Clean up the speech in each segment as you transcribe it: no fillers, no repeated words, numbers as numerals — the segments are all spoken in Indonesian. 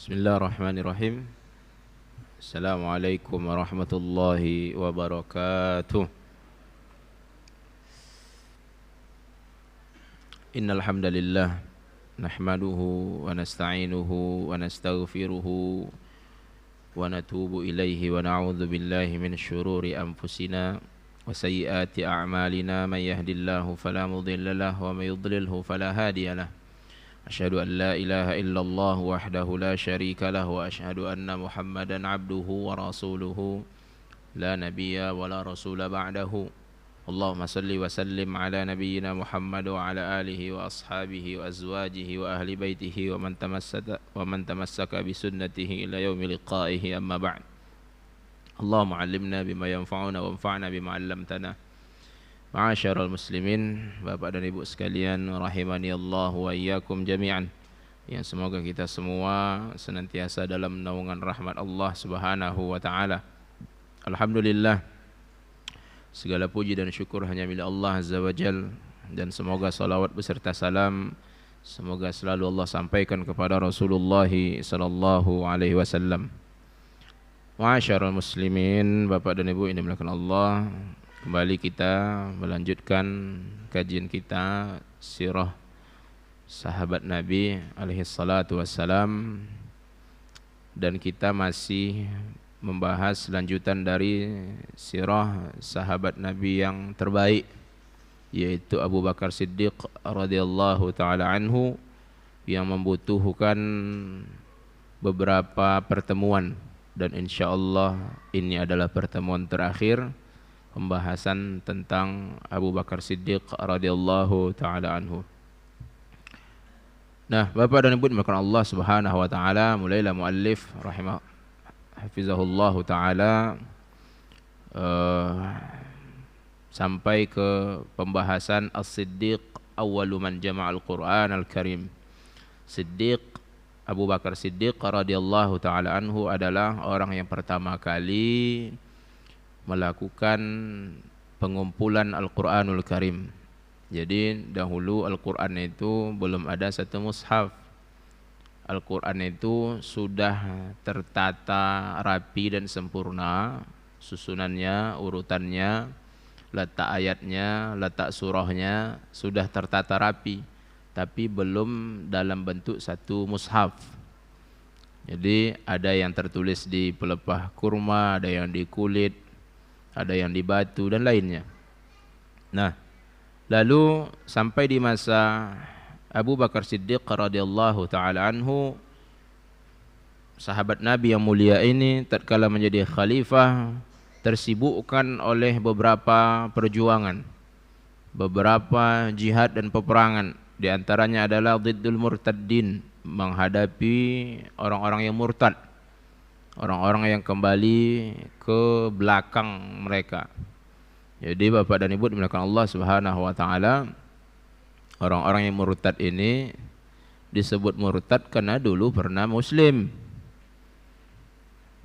Bismillahirrahmanirrahim. Assalamualaikum warahmatullahi wabarakatuh. Innal hamdalillah nahmaduhu wa nasta'inuhu wa nastaghfiruhu wa natubu ilaihi wa na'udzu billahi min syururi anfusina wa sayyiati a'malina may yahdihillahu fala mudilla lahu wa may yudlilhu fala hadiyalah. Asyhadu an la ilaha illallah wahdahu la syarika lahu wa asyhadu anna Muhammadan abduhu wa rasuluhu la nabiyya wa la rasula ba'dahu. Allahumma salli wa sallim ala nabiyyina Muhammad wa ala alihi wa ashabihi wa azwajihi wa ahli baitihi wa man tamassaka bi sunnatihi ila yaumi liqa'ihi, amma ba'd. Allahumma 'allimna bima yanfa'una wanfa'na bima 'allamtana. Ma'asyiral muslimin, Bapak dan Ibu sekalian, rahimani Allah wa iyyakum jami'an. Yang semoga kita semua senantiasa dalam naungan rahmat Allah Subhanahu wa taala. Alhamdulillah, segala puji dan syukur hanya milik Allah Azza wa Jal, dan semoga salawat beserta salam semoga selalu Allah sampaikan kepada Rasulullah sallallahu alaihi wasallam. Ma'asyiral muslimin, Bapak dan Ibu yang dimuliakan Allah, kembali kita melanjutkan kajian kita sirah sahabat Nabi alaihi salatu wassalam, dan kita masih membahas lanjutan dari sirah sahabat Nabi yang terbaik, yaitu Abu Bakar Siddiq radhiyallahu taala anhu, yang membutuhkan beberapa pertemuan, dan insyaallah ini adalah pertemuan terakhir pembahasan tentang Abu Bakar Siddiq radhiyallahu taala anhu. Nah, Bapak dan Ibu dimuliakan Allah Subhanahu wa taala, mulailah muallif hafizahullahu taala sampai ke pembahasan As-Siddiq awwalu man jama'al Qur'an al-Karim. Siddiq, Abu Bakar Siddiq radhiyallahu taala anhu adalah orang yang pertama kali melakukan pengumpulan Al-Quranul Karim. Jadi dahulu Al-Quran itu belum ada satu mushaf. Al-Quran itu sudah tertata rapi dan sempurna, susunannya, urutannya, letak ayatnya, letak surahnya sudah tertata rapi, tapi belum dalam bentuk satu mushaf. Jadi ada yang tertulis di pelepah kurma, ada yang di kulit, ada yang di batu dan lainnya. Nah, lalu sampai di masa Abu Bakar Siddiq radhiyallahu taala anhu, sahabat Nabi yang mulia ini tatkala menjadi khalifah tersibukkan oleh beberapa perjuangan, beberapa jihad dan peperangan. Di antaranya adalah Diddul Murtaddin, menghadapi orang-orang yang murtad, orang-orang yang kembali ke belakang mereka. Jadi Bapak dan Ibu dimuliakan Allah Subhanahu wa taala, orang-orang yang murtad ini disebut murtad karena dulu pernah muslim.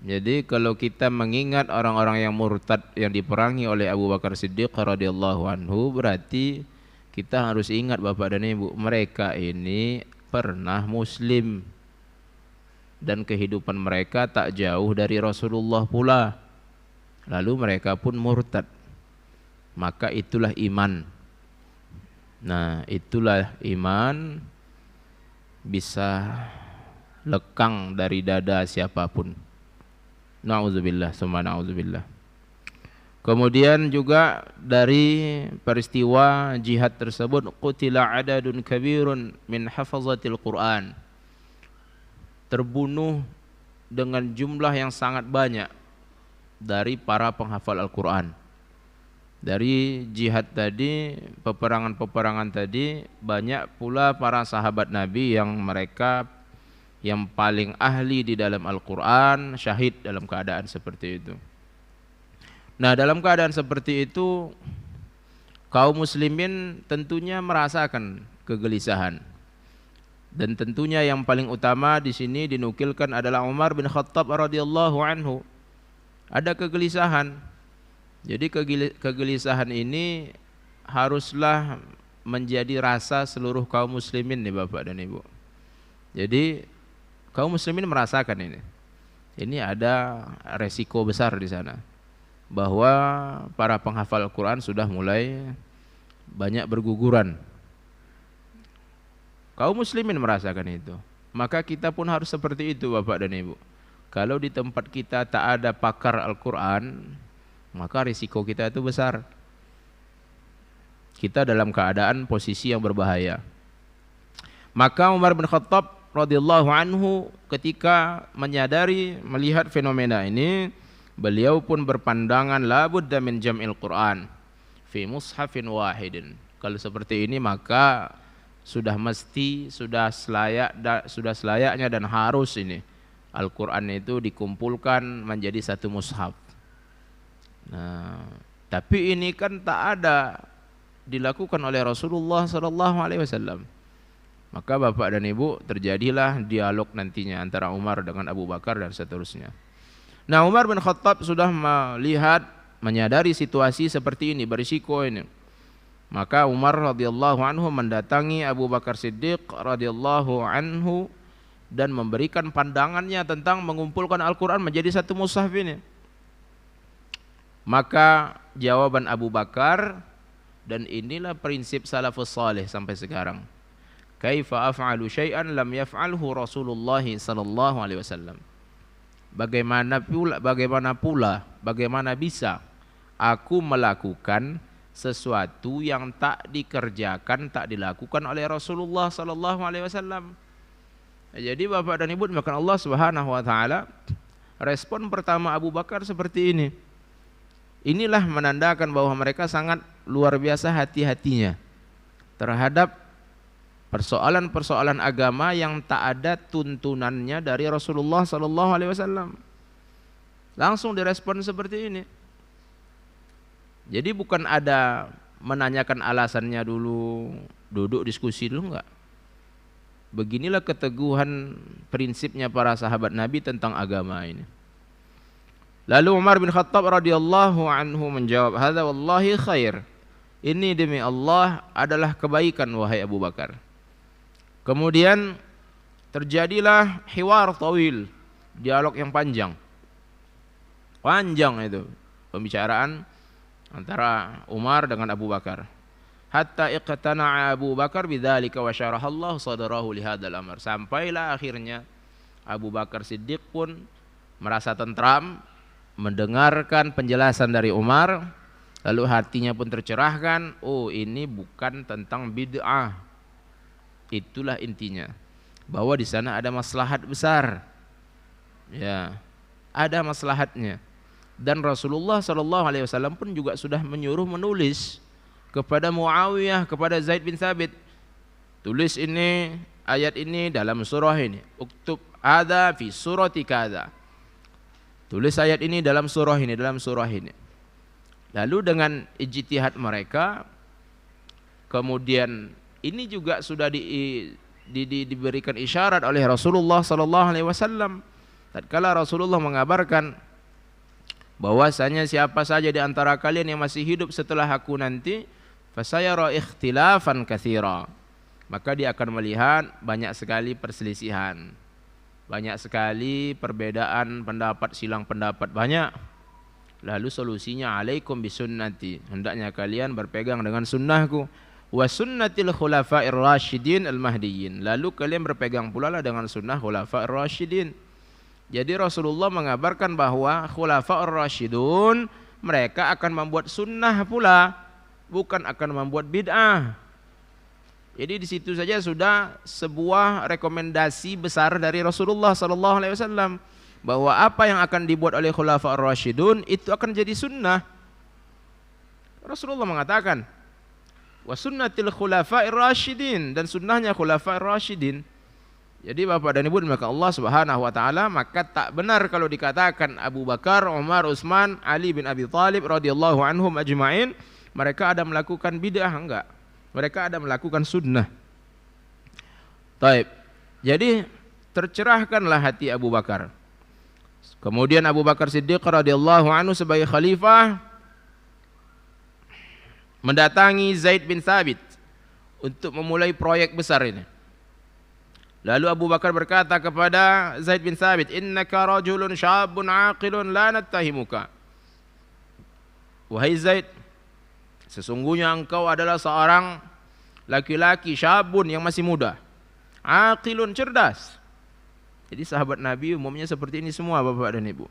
Jadi kalau kita mengingat orang-orang yang murtad yang diperangi oleh Abu Bakar Siddiq radhiyallahu anhu, berarti kita harus ingat Bapak dan Ibu, mereka ini pernah muslim, dan kehidupan mereka tak jauh dari Rasulullah pula. Lalu mereka pun murtad. Maka itulah iman. Nah, itulah iman bisa lekang dari dada siapapun. Na'udzubillah, summa na'udzubillah. Kemudian juga dari peristiwa jihad tersebut, qutila adadun kabirun min hafazatil Qur'an, terbunuh dengan jumlah yang sangat banyak dari para penghafal Al-Quran. Dari jihad tadi, peperangan-peperangan tadi, banyak pula para sahabat Nabi yang mereka yang paling ahli di dalam Al-Quran syahid dalam keadaan seperti itu. Nah, dalam keadaan seperti itu, kaum muslimin tentunya merasakan kegelisahan. Dan tentunya yang paling utama di sini dinukilkan adalah Umar bin Khattab radhiyallahu anhu. Ada kegelisahan. Jadi kegelisahan ini haruslah menjadi rasa seluruh kaum muslimin nih Bapak dan Ibu. Jadi kaum muslimin merasakan ini. Ini ada resiko besar di sana, bahwa para penghafal Al-Quran sudah mulai banyak berguguran. Kaum muslimin merasakan itu. Maka kita pun harus seperti itu, Bapak dan Ibu. Kalau di tempat kita tak ada pakar Al-Quran, maka risiko kita itu besar. Kita dalam keadaan posisi yang berbahaya. Maka Umar bin Khattab radhiyallahu anhu ketika menyadari, melihat fenomena ini, beliau pun berpandangan la budda min jam'il Quran fi mushafin wahidin. Kalau seperti ini maka sudah mesti, sudah selayaknya dan harus ini Al-Quran itu dikumpulkan menjadi satu mushaf. Nah, tapi ini kan tak ada dilakukan oleh Rasulullah SAW. Maka Bapak dan Ibu, terjadilah dialog nantinya antara Umar dengan Abu Bakar dan seterusnya. Nah, Umar bin Khattab sudah melihat, menyadari situasi seperti ini, berisiko ini. Maka Umar radhiyallahu anhu mendatangi Abu Bakar Siddiq radhiyallahu anhu dan memberikan pandangannya tentang mengumpulkan Al-Quran menjadi satu mushaf ini. Maka jawaban Abu Bakar, dan inilah prinsip salafus salih sampai sekarang, kaifa af'alu syai'an lam yaf'alhu Rasulullah sallallahu alaihi wasallam. Bagaimana bisa aku melakukan sesuatu yang tak dikerjakan, tak dilakukan oleh Rasulullah sallallahu alaihi wasallam. Jadi Bapak dan Ibu dimakan Allah Subhanahu wa taala, respon pertama Abu Bakar seperti ini. Inilah menandakan bahwa mereka sangat luar biasa hati-hatinya terhadap persoalan-persoalan agama yang tak ada tuntunannya dari Rasulullah sallallahu alaihi wasallam. Langsung direspon seperti ini. Jadi bukan ada menanyakan alasannya dulu, duduk diskusi dulu, enggak. Beginilah keteguhan prinsipnya para sahabat Nabi tentang agama ini. Lalu Umar bin Khattab radhiyallahu anhu menjawab, "Hadza wallahi khair." Ini demi Allah adalah kebaikan wahai Abu Bakar. Kemudian terjadilah hiwar tawil, dialog yang panjang. Panjang itu pembicaraan antara Umar dengan Abu Bakar. Hatta iqtana'a Abu Bakar bidzalika wa syarahallahu sadrahu li hadzal amr. Sampailah akhirnya Abu Bakar Siddiq pun merasa tentram mendengarkan penjelasan dari Umar, lalu hatinya pun tercerahkan. Oh, ini bukan tentang bid'ah. Itulah intinya, bahwa di sana ada maslahat besar. Ya, ada maslahatnya. Dan Rasulullah SAW pun juga sudah menyuruh menulis kepada Muawiyah, kepada Zaid bin Thabit, tulis ini, ayat ini dalam surah ini, uktub ada fi surati kadza, tulis ayat ini dalam surah ini, dalam surah ini. Lalu dengan ijtihad mereka, kemudian ini juga sudah diberikan isyarat oleh Rasulullah SAW. Tatkala Rasulullah mengabarkan bahwasanya siapa saja di antara kalian yang masih hidup setelah aku nanti, fasayara ikhtilafan katsira, maka dia akan melihat banyak sekali perselisihan, banyak sekali perbedaan pendapat, silang pendapat banyak. Lalu solusinya, alaikum bisunnati, hendaknya kalian berpegang dengan sunnahku, wa sunnatil khulafa'ir rasyidin al-mahdiyyin, lalu kalian berpegang pula lah dengan sunnah khulafa'ir rasyidin. Jadi Rasulullah mengabarkan bahwa khulafa'ir rasyidun mereka akan membuat sunnah pula, bukan akan membuat bid'ah. Jadi di situ saja sudah sebuah rekomendasi besar dari Rasulullah SAW, bahwa apa yang akan dibuat oleh khulafa'ir rasyidun itu akan jadi sunnah. Rasulullah mengatakan, wa sunnatil khulafa'ir rasyidin, dan sunnahnya khulafa'ir rasyidin. Jadi Bapak dan Ibu dimuliakan Allah Subhanahu wa taala, maka tak benar kalau dikatakan Abu Bakar, Umar, Utsman, Ali bin Abi Thalib radhiyallahu anhum ajma'in mereka ada melakukan bid'ah, enggak. Mereka ada melakukan sunnah. Taib. Jadi tercerahkanlah hati Abu Bakar. Kemudian Abu Bakar Siddiq radhiyallahu anhu sebagai khalifah mendatangi Zaid bin Thabit untuk memulai proyek besar ini. Lalu Abu Bakar berkata kepada Zaid bin Thabit, "Innaka rajulun syabun aqilun la nattahimuka." Wahai Zaid, sesungguhnya engkau adalah seorang laki-laki syabun yang masih muda, aqilun, cerdas. Jadi sahabat Nabi umumnya seperti ini semua, Bapak dan Ibu.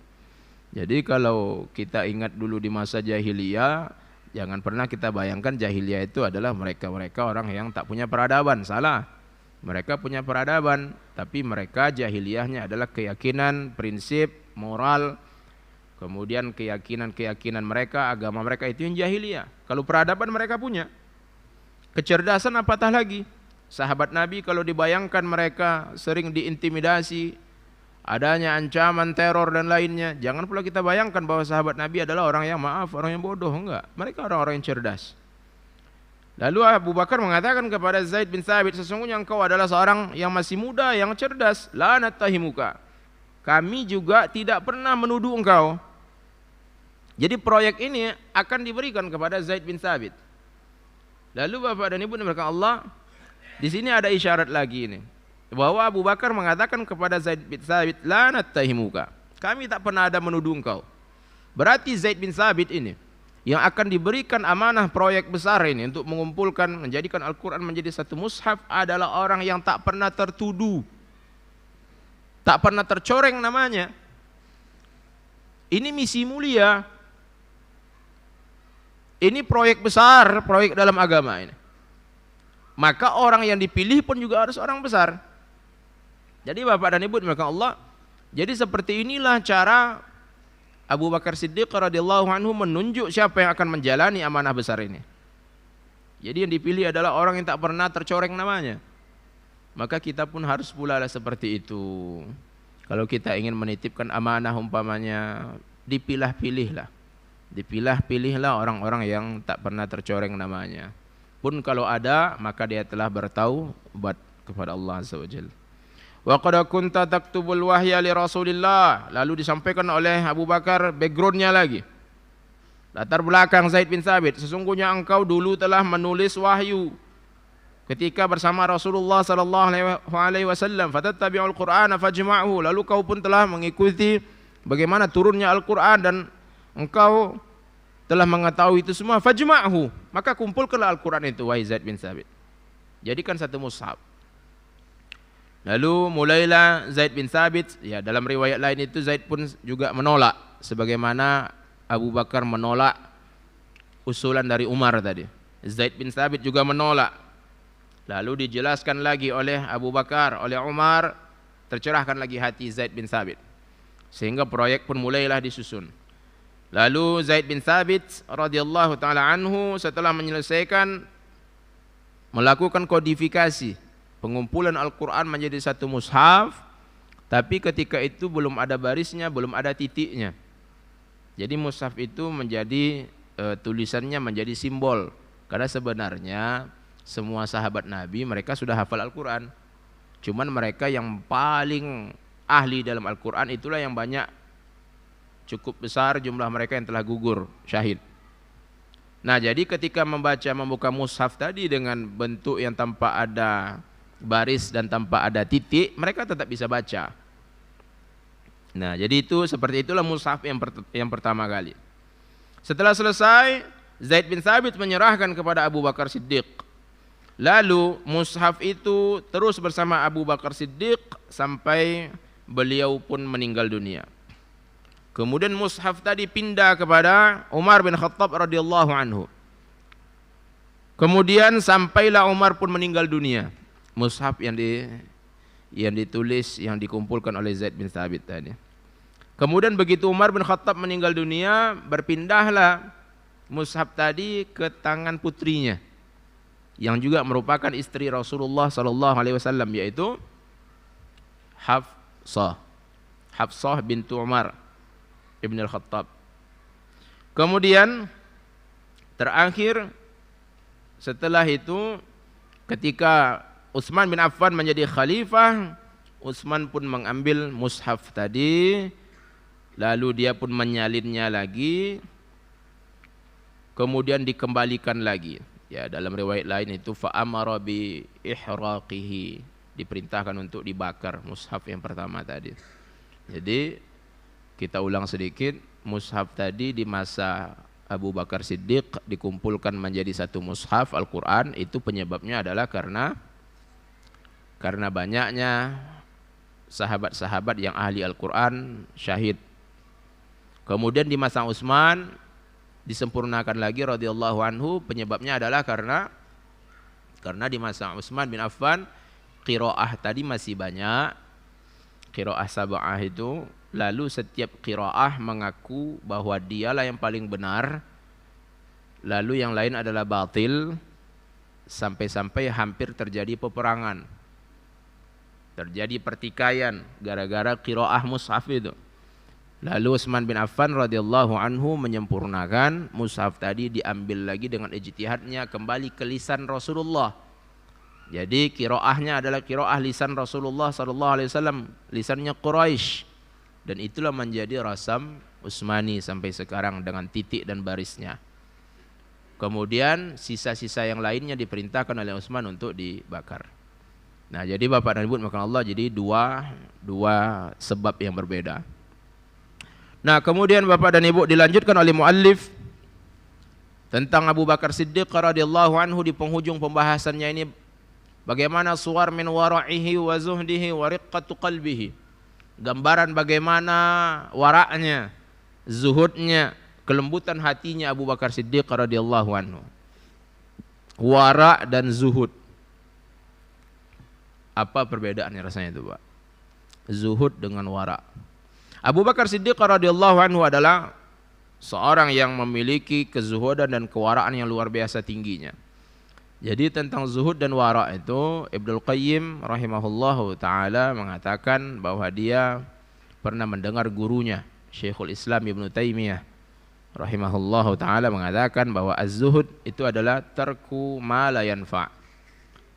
Jadi kalau kita ingat dulu di masa jahiliyah, jangan pernah kita bayangkan jahiliyah itu adalah mereka-mereka orang yang tak punya peradaban. Salah. Mereka punya peradaban, tapi mereka jahiliyahnya adalah keyakinan, prinsip, moral, kemudian keyakinan mereka, agama mereka itu yang jahiliyah. Kalau peradaban mereka punya. Kecerdasan apatah lagi. Sahabat Nabi kalau dibayangkan mereka sering diintimidasi, adanya ancaman teror dan lainnya, jangan pula kita bayangkan bahwa sahabat Nabi adalah orang yang orang yang bodoh. Enggak, mereka orang-orang yang cerdas. Lalu Abu Bakar mengatakan kepada Zaid bin Thabit, sesungguhnya engkau adalah seorang yang masih muda, yang cerdas. La nattahimuka. Kami juga tidak pernah menuduh engkau. Jadi proyek ini akan diberikan kepada Zaid bin Thabit. Lalu Bapak dan Ibu dimurahkan Allah, di sini ada isyarat lagi ini, bahwa Abu Bakar mengatakan kepada Zaid bin Thabit, la nattahimuka. Kami tak pernah ada menuduh engkau. Berarti Zaid bin Thabit ini yang akan diberikan amanah proyek besar ini untuk mengumpulkan, menjadikan Al-Quran menjadi satu mushaf adalah orang yang tak pernah tertuduh, tak pernah tercoreng namanya. Ini misi mulia, ini proyek besar, proyek dalam agama ini. Maka orang yang dipilih pun juga harus orang besar. Jadi Bapak dan Ibu dimuliakan Allah, jadi seperti inilah cara Abu Bakar Siddiq radhiyallahu anhu menunjuk siapa yang akan menjalani amanah besar ini. Jadi yang dipilih adalah orang yang tak pernah tercoreng namanya. Maka kita pun harus pula seperti itu. Kalau kita ingin menitipkan amanah umpamanya, dipilah-pilihlah. Dipilah-pilihlah orang-orang yang tak pernah tercoreng namanya. Pun kalau ada, maka dia telah bertaubat kepada Allah Azza wa Jalla. Wa qad kunta taktubul wahya li Rasulillah. Lalu disampaikan oleh Abu Bakar backgroundnya lagi, latar belakang Zaid bin Thabit. Sesungguhnya engkau dulu telah menulis wahyu ketika bersama Rasulullah sallallahu alaihi wasallam. Fatattabi'ul Qur'ana fajma'hu. Lalu kau pun telah mengikuti bagaimana turunnya Al-Qur'an dan engkau telah mengetahui itu semua. Fajma'hu. Maka kumpulkanlah Al-Qur'an itu, wahai Zaid bin Thabit. Jadikan satu mushaf. Lalu mulailah Zaid bin Thabit, ya dalam riwayat lain itu Zaid pun juga menolak, sebagaimana Abu Bakar menolak usulan dari Umar tadi. Zaid bin Thabit juga menolak. Lalu dijelaskan lagi oleh Abu Bakar, oleh Umar, tercerahkan lagi hati Zaid bin Thabit. Sehingga proyek pun mulailah disusun. Lalu Zaid bin Thabit radhiyallahu taala anhu setelah menyelesaikan melakukan kodifikasi, pengumpulan Al-Quran menjadi satu mushaf, tapi ketika itu belum ada barisnya, belum ada titiknya. Jadi mushaf itu menjadi tulisannya menjadi simbol, karena sebenarnya semua sahabat Nabi mereka sudah hafal Al-Quran. Cuman mereka yang paling ahli dalam Al-Quran itulah yang banyak, cukup besar jumlah mereka yang telah gugur syahid. Nah, jadi ketika membuka mushaf tadi dengan bentuk yang tanpa ada baris dan tanpa ada titik, mereka tetap bisa baca. Nah, jadi itu seperti itulah mushaf yang pertama kali. Setelah selesai, Zaid bin Thabit menyerahkan kepada Abu Bakar Siddiq. Lalu mushaf itu terus bersama Abu Bakar Siddiq sampai beliau pun meninggal dunia. Kemudian mushaf tadi pindah kepada Umar bin Khattab radhiyallahu anhu. Kemudian sampailah Umar pun meninggal dunia. Mushaf yang ditulis, yang dikumpulkan oleh Zaid bin Thabit tadi. Kemudian begitu Umar bin Khattab meninggal dunia, berpindahlah mushaf tadi ke tangan putrinya, yang juga merupakan istri Rasulullah sallallahu alaihi wasallam, yaitu Hafsah bintu Umar ibn al-Khattab. Kemudian terakhir setelah itu, ketika Utsman bin Affan menjadi khalifah, Utsman pun mengambil mushaf tadi, lalu dia pun menyalinnya lagi, kemudian dikembalikan lagi. Ya, dalam riwayat lain itu fa'amara bi ihraqihi, diperintahkan untuk dibakar mushaf yang pertama tadi. Jadi kita ulang sedikit, mushaf tadi di masa Abu Bakar Siddiq dikumpulkan menjadi satu mushaf Al-Quran, itu penyebabnya adalah karena banyaknya sahabat-sahabat yang ahli Al-Quran syahid. Kemudian di masa Utsman disempurnakan lagi radhiyallahu anhu, penyebabnya adalah karena di masa Utsman bin Affan qiraah tadi masih banyak, qiraah sab'ah itu, lalu setiap qiraah mengaku bahwa dialah yang paling benar, lalu yang lain adalah batil, sampai-sampai hampir terjadi peperangan, terjadi pertikaian gara-gara qiraah mushaf itu. Lalu Utsman bin Affan radhiyallahu anhu menyempurnakan mushaf tadi, diambil lagi dengan ijtihadnya kembali ke lisan Rasulullah. Jadi qiraahnya adalah qiraah lisan Rasulullah sallallahu alaihi wasallam, lisannya Quraisy, dan itulah menjadi rasam Utsmani sampai sekarang dengan titik dan barisnya. Kemudian sisa-sisa yang lainnya diperintahkan oleh Utsman untuk dibakar. Nah, jadi Bapak dan Ibu makan Allah, jadi dua sebab yang berbeda. Nah, kemudian Bapak dan Ibu dilanjutkan oleh muallif tentang Abu Bakar Siddiq radhiyallahu anhu di penghujung pembahasannya ini, bagaimana suwar min wara'ihi wa zuhdihi wa riqqatu qalbihi. Gambaran bagaimana waraknya, zuhudnya, kelembutan hatinya Abu Bakar Siddiq radhiyallahu anhu. Wara' dan zuhud. Apa perbedaannya rasanya itu, Pak? Zuhud dengan wara'. Abu Bakar Siddiq radhiyallahu anhu adalah seorang yang memiliki kezuhudan dan kewaraan yang luar biasa tingginya. Jadi tentang zuhud dan wara' itu Ibnul Qayyim rahimahullahu taala mengatakan bahwa dia pernah mendengar gurunya Syekhul Islam Ibnu Taimiyah rahimahullahu taala mengatakan bahwa az-zuhud itu adalah tarku ma la yanfa'.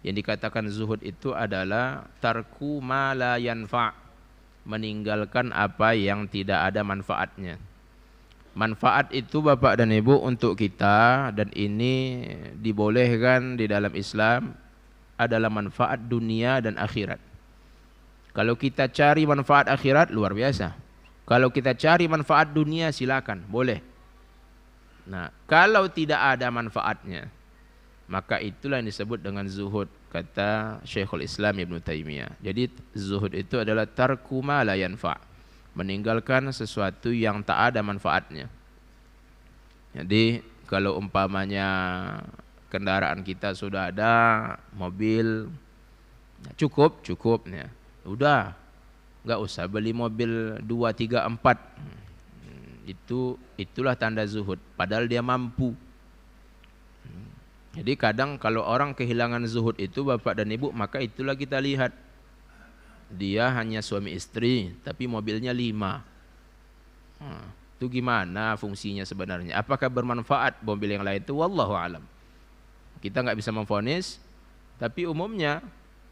Yang dikatakan zuhud itu adalah tarku ma la yanfa', meninggalkan apa yang tidak ada manfaatnya. Manfaat itu Bapak dan Ibu untuk kita, dan ini dibolehkan di dalam Islam, adalah manfaat dunia dan akhirat. Kalau kita cari manfaat akhirat luar biasa. Kalau kita cari manfaat dunia silakan, boleh. Nah, kalau tidak ada manfaatnya, maka itulah yang disebut dengan zuhud, kata Syekhul Islam Ibnu Taimiyah. Jadi zuhud itu adalah tarku ma la yanfa', meninggalkan sesuatu yang tak ada manfaatnya. Jadi kalau umpamanya kendaraan kita sudah ada, mobil, cukup ya. Udah, enggak usah beli mobil 2, 3, 4. Itulah tanda zuhud, padahal dia mampu. Jadi kadang kalau orang kehilangan zuhud itu Bapak dan Ibu, maka itulah kita lihat. Dia hanya suami istri, tapi mobilnya 5. Itu gimana fungsinya sebenarnya? Apakah bermanfaat mobil yang lain itu? Wallahu alam. Kita nggak bisa memvonis, tapi umumnya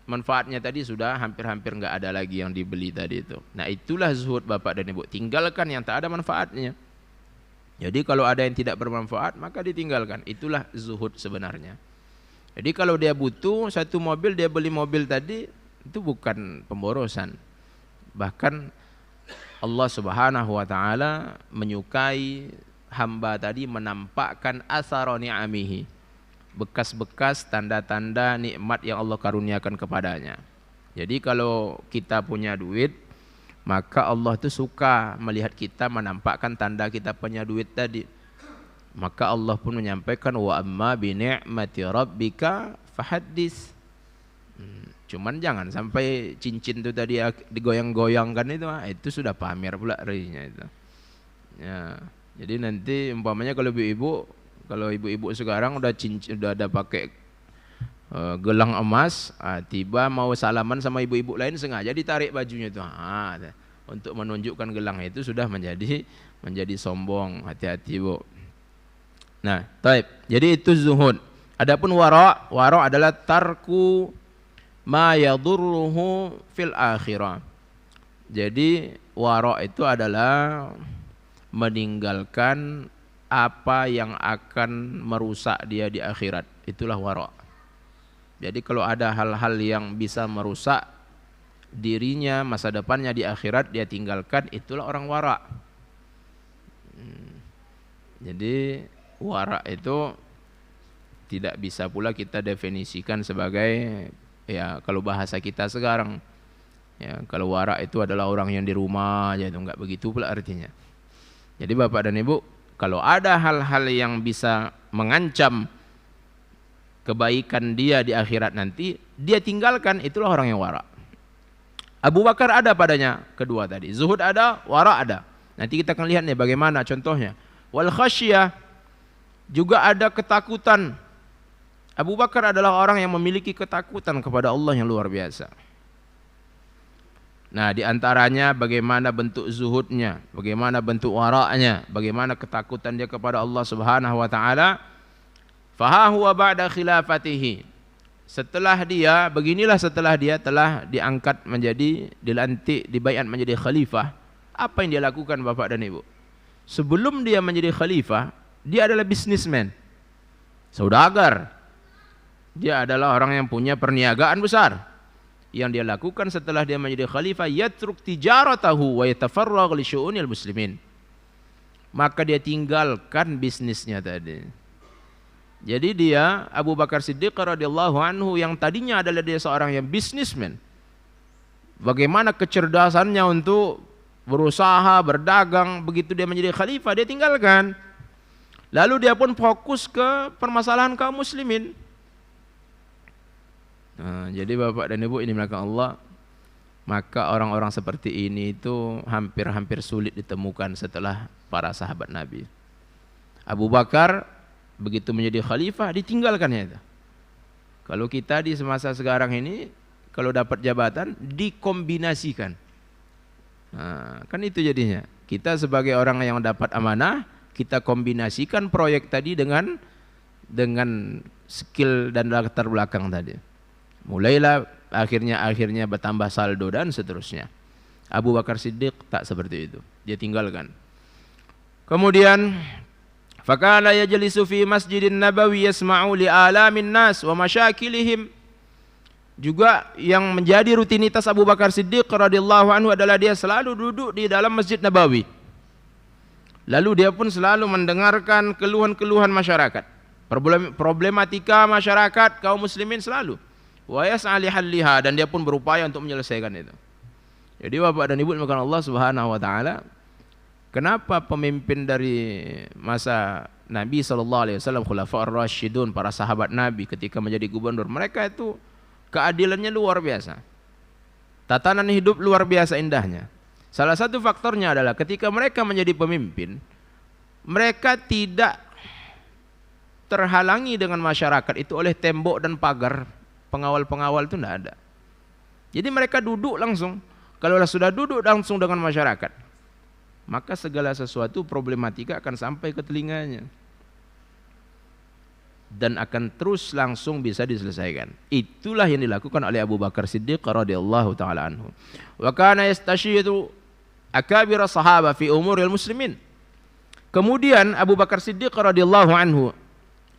manfaatnya tadi sudah hampir-hampir nggak ada lagi yang dibeli tadi itu. Nah, itulah zuhud Bapak dan Ibu. Tinggalkan yang tak ada manfaatnya. Jadi kalau ada yang tidak bermanfaat maka ditinggalkan. Itulah zuhud sebenarnya. Jadi kalau dia butuh satu mobil, dia beli mobil tadi, itu bukan pemborosan. Bahkan Allah Subhanahu wa taala menyukai hamba tadi menampakkan asara ni'amihi, bekas-bekas tanda-tanda nikmat yang Allah karuniakan kepadanya. Jadi kalau kita punya duit, maka Allah itu suka melihat kita menampakkan tanda kita punya duit tadi. Maka Allah pun menyampaikan wa amma bi ni'mati rabbika fahaddits. Cuman jangan sampai cincin itu tadi digoyang-goyangkan itu sudah pamer pula rinya itu. Ya, jadi nanti umpamanya kalau ibu-ibu sekarang udah ada pakai gelang emas, tiba mau salaman sama ibu-ibu lain sengaja ditarik bajunya itu, untuk menunjukkan gelang itu sudah menjadi sombong. Hati-hati, Bu. Nah, taib. Jadi itu zuhud. Adapun wara adalah tarku ma yadurruhu fil akhirah. Jadi wara itu adalah meninggalkan apa yang akan merusak dia di akhirat. Itulah wara. Jadi kalau ada hal-hal yang bisa merusak dirinya, masa depannya di akhirat, dia tinggalkan, itulah orang wara. Jadi wara itu tidak bisa pula kita definisikan sebagai, ya kalau bahasa kita sekarang, ya kalau wara itu adalah orang yang di rumah aja, itu enggak begitu pula artinya. Jadi Bapak dan Ibu, kalau ada hal-hal yang bisa mengancam kebaikan dia di akhirat nanti, dia tinggalkan, itulah orang yang wara. Abu Bakar ada padanya kedua tadi, zuhud ada, wara ada. Nanti kita akan lihat nih bagaimana contohnya. Wal khasyah, juga ada ketakutan. Abu Bakar adalah orang yang memiliki ketakutan kepada Allah yang luar biasa. Nah, di antaranya bagaimana bentuk zuhudnya, bagaimana bentuk wara'nya, bagaimana ketakutan dia kepada Allah Subhanahu wa taala. Fa huwa ba'da khilafatihi. Setelah dia, beginilah setelah dia telah diangkat menjadi, dilantik, dibaiat menjadi khalifah, apa yang dia lakukan Bapak dan Ibu? Sebelum dia menjadi khalifah, dia adalah bisnismen, saudagar. Dia adalah orang yang punya perniagaan besar. Yang dia lakukan setelah dia menjadi khalifah, yatruk tijaratahu wa yatafarragh li syu'unil muslimin. Maka dia tinggalkan bisnisnya tadi. Jadi dia, Abu Bakar Siddiq radhiyallahu anhu, yang tadinya adalah dia seorang yang bisnismen, bagaimana kecerdasannya untuk berusaha, berdagang, begitu dia menjadi khalifah, dia tinggalkan. Lalu dia pun fokus ke permasalahan kaum muslimin. Nah, jadi Bapak dan Ibu ini dimuliakan Allah, maka orang-orang seperti ini itu hampir-hampir sulit ditemukan setelah para sahabat Nabi. Abu Bakar begitu menjadi khalifah, ditinggalkannya itu. Kalau kita di semasa sekarang ini, kalau dapat jabatan, dikombinasikan. Nah, kan itu jadinya. Kita sebagai orang yang dapat amanah, kita kombinasikan proyek tadi dengan skill dan latar belakang tadi. Mulailah akhirnya bertambah saldo dan seterusnya. Abu Bakar Siddiq tak seperti itu, dia tinggalkan. Kemudian fakana yajlisu fi Masjidin Nabawi yasma'u li alamin nas wa masyakilihim. Juga yang menjadi rutinitas Abu Bakar Siddiq radhiyallahu anhu adalah dia selalu duduk di dalam Masjid Nabawi. Lalu dia pun selalu mendengarkan keluhan-keluhan masyarakat, problematika masyarakat kaum muslimin selalu. Wa yas'a li halliha, dan dia pun berupaya untuk menyelesaikan itu. Jadi Bapak dan Ibu dimuliakan Allah Subhanahu wa taala, kenapa pemimpin dari masa Nabi SAW, Khulafaur Rasyidun, para sahabat Nabi ketika menjadi gubernur, mereka itu keadilannya luar biasa, tatanan hidup luar biasa indahnya. Salah satu faktornya adalah ketika mereka menjadi pemimpin, mereka tidak terhalangi dengan masyarakat itu oleh tembok dan pagar, pengawal-pengawal itu tidak ada. Jadi mereka duduk langsung. Kalau sudah duduk langsung dengan masyarakat, maka segala sesuatu problematika akan sampai ke telinganya dan akan terus langsung bisa diselesaikan. Itulah yang dilakukan oleh Abu Bakar Siddiq radhiyallahu taala anhu. Wa kana yastashiru akabir sahabah fi umuril muslimin. Kemudian Abu Bakar Siddiq radhiyallahu anhu